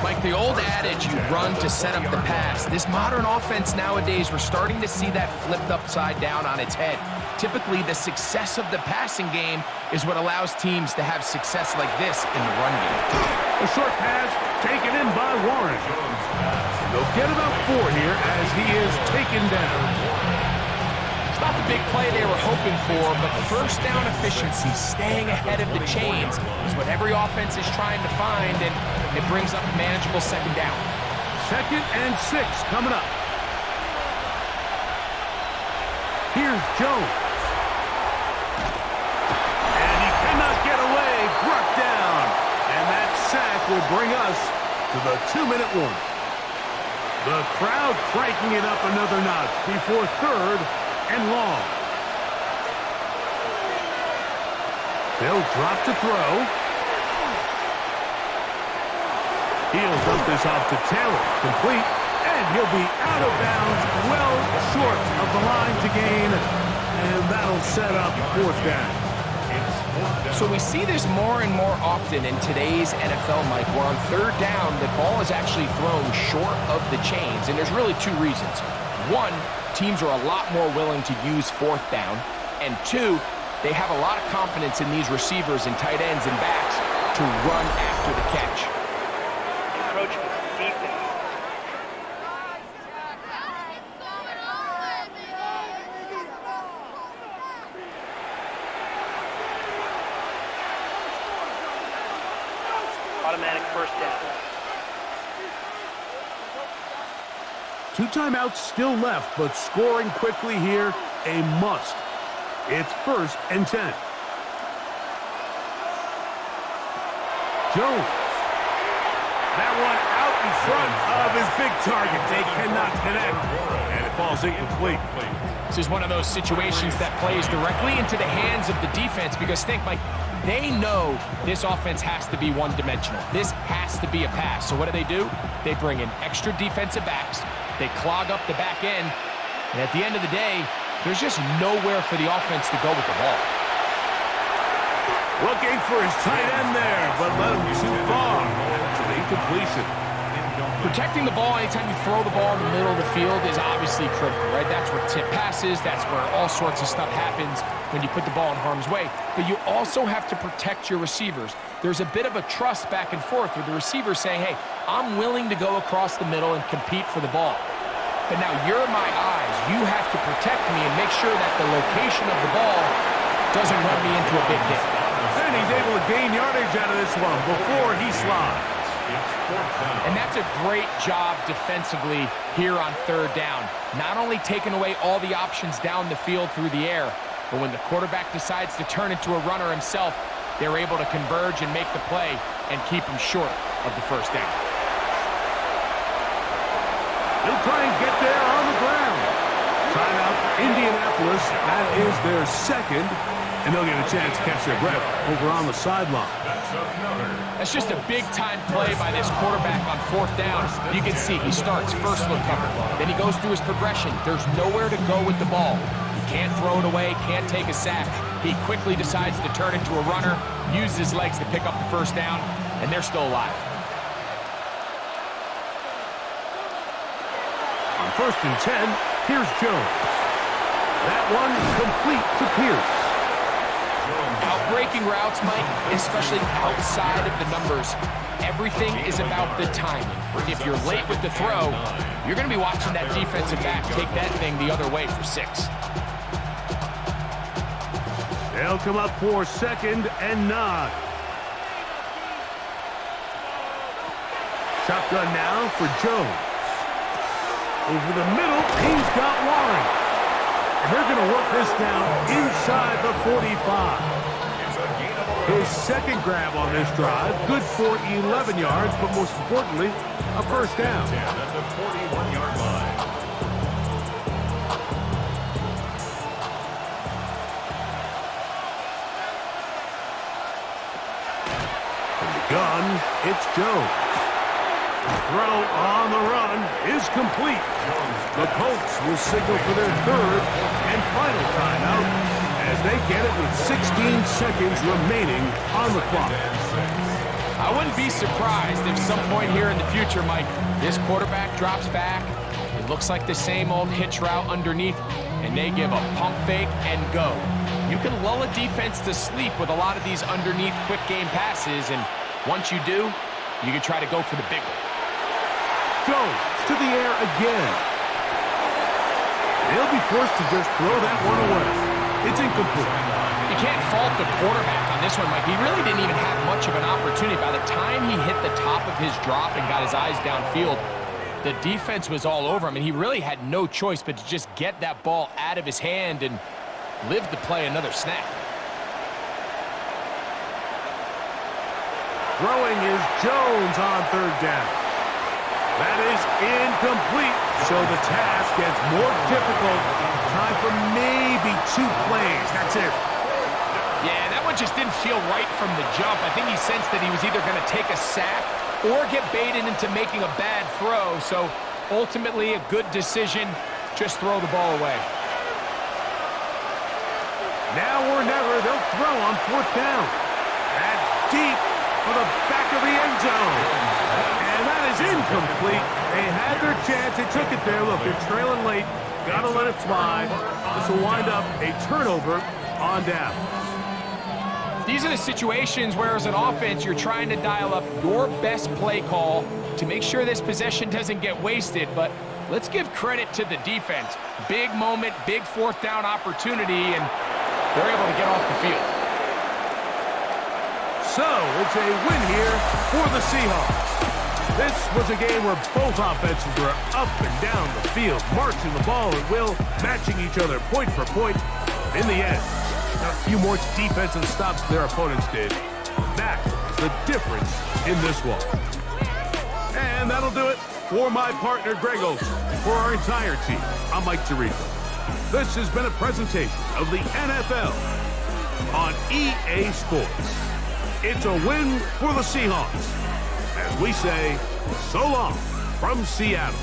Like the old adage, you run to set up the pass. This modern offense nowadays, we're starting to see that flipped upside down on its head. Typically, the success of the passing game is what allows teams to have success like this in the run game. A short pass taken in by Warren. And they'll get about 4 here as he is taken down. It's not the big play they were hoping for, but first down efficiency, staying ahead of the chains, is what every offense is trying to find, and it brings up a manageable second down. Second and 6 coming up. Here's Jones. And he cannot get away, brought down. And that sack will bring us to the 2-minute warning. The crowd cranking it up another notch before third and long. They'll drop to throw. He'll dump this off to Taylor. Complete. And he'll be out of bounds, well short of the line to gain. And that'll set up fourth down. So we see this more and more often in today's NFL, Mike, where on third down, the ball is actually thrown short of the chains. And there's really two reasons. One, teams are a lot more willing to use fourth down. And two, they have a lot of confidence in these receivers and tight ends and backs to run after the catch. Encroachment, defense. Automatic first down. 2 timeouts still left, but scoring quickly here, a must. It's 1st and 10. Jones. That one out in front of his big target. They cannot connect, and it falls incomplete. This is one of those situations that plays directly into the hands of the defense because think, Mike, they know this offense has to be one-dimensional. This has to be a pass. So what do? They bring in extra defensive backs. They clog up the back end. And at the end of the day, there's just nowhere for the offense to go with the ball. Looking for his tight end there, but led him too far. It's an incompletion. Protecting the ball anytime you throw the ball in the middle of the field is obviously critical, right? That's where tip passes. That's where all sorts of stuff happens when you put the ball in harm's way. But you also have to protect your receivers. There's a bit of a trust back and forth with the receiver saying, hey, I'm willing to go across the middle and compete for the ball. But now you're my eyes. You have to protect me and make sure that the location of the ball doesn't run me into a big hit. And he's able to gain yardage out of this one before he slides. And that's a great job defensively here on third down. Not only taking away all the options down the field through the air, but when the quarterback decides to turn into a runner himself, they're able to converge and make the play and keep him short of the first down. He'll try and get there on the ground. Timeout, Indianapolis. That is their second, and they'll get a chance to catch their breath over on the sideline. That's just a big-time play by this quarterback on fourth down. You can see he starts first look cover. Then he goes through his progression. There's nowhere to go with the ball. He can't throw it away, can't take a sack. He quickly decides to turn into a runner, use his legs to pick up the first down, and they're still alive. On 1st and 10, here's Jones. That one complete to Pierce. Out-breaking routes, Mike, especially outside of the numbers, everything is about the timing. If you're late with the throw, you're going to be watching that defensive back take that thing the other way for 6. They'll come up for 2nd and 9. Shotgun now for Jones. Over the middle, he's got Warren. And they're going to work this down inside the 45. His second grab on this drive, good for 11 yards, but most importantly, a first down. At the 41-yard line. From the gun, it's Jones. The throw on the run is complete. The Colts will signal for their 3rd and final timeout as they get it with 16 seconds remaining on the clock. I wouldn't be surprised if some point here in the future, Mike, this quarterback drops back. It looks like the same old hitch route underneath, and they give a pump fake and go. You can lull a defense to sleep with a lot of these underneath quick game passes, and once you do, you can try to go for the big one. Jones to the air again. They'll be forced to just throw that one away. It's incomplete. You can't fault the quarterback on this one, Mike. He really didn't even have much of an opportunity. By the time he hit the top of his drop and got his eyes downfield, the defense was all over him, and he really had no choice but to just get that ball out of his hand and live to play another snap. Throwing is Jones on 3rd down. That is incomplete, so the task gets more difficult. Time for maybe 2 plays. That's it. Yeah, that one just didn't feel right from the jump. I think he sensed that he was either going to take a sack or get baited into making a bad throw. So ultimately a good decision, just throw the ball away. Now or never, they'll throw on 4th down. That's deep for the back of the end zone. And that is incomplete. They had their chance. They took it there. Look, they're trailing late. Got to let it fly. This will wind up a turnover on down. These are the situations where, as an offense, you're trying to dial up your best play call to make sure this possession doesn't get wasted. But let's give credit to the defense. Big moment, big 4th down opportunity, and they're able to get off the field. So, it's a win here for the Seahawks. This was a game where both offenses were up and down the field, marching the ball at will, matching each other point for point. In the end, a few more defensive stops than their opponents did. That is the difference in this one. And that'll do it for my partner, Greg Olson. For our entire team, I'm Mike Tirico. This has been a presentation of the NFL on EA Sports. It's a win for the Seahawks. As we say, so long from Seattle.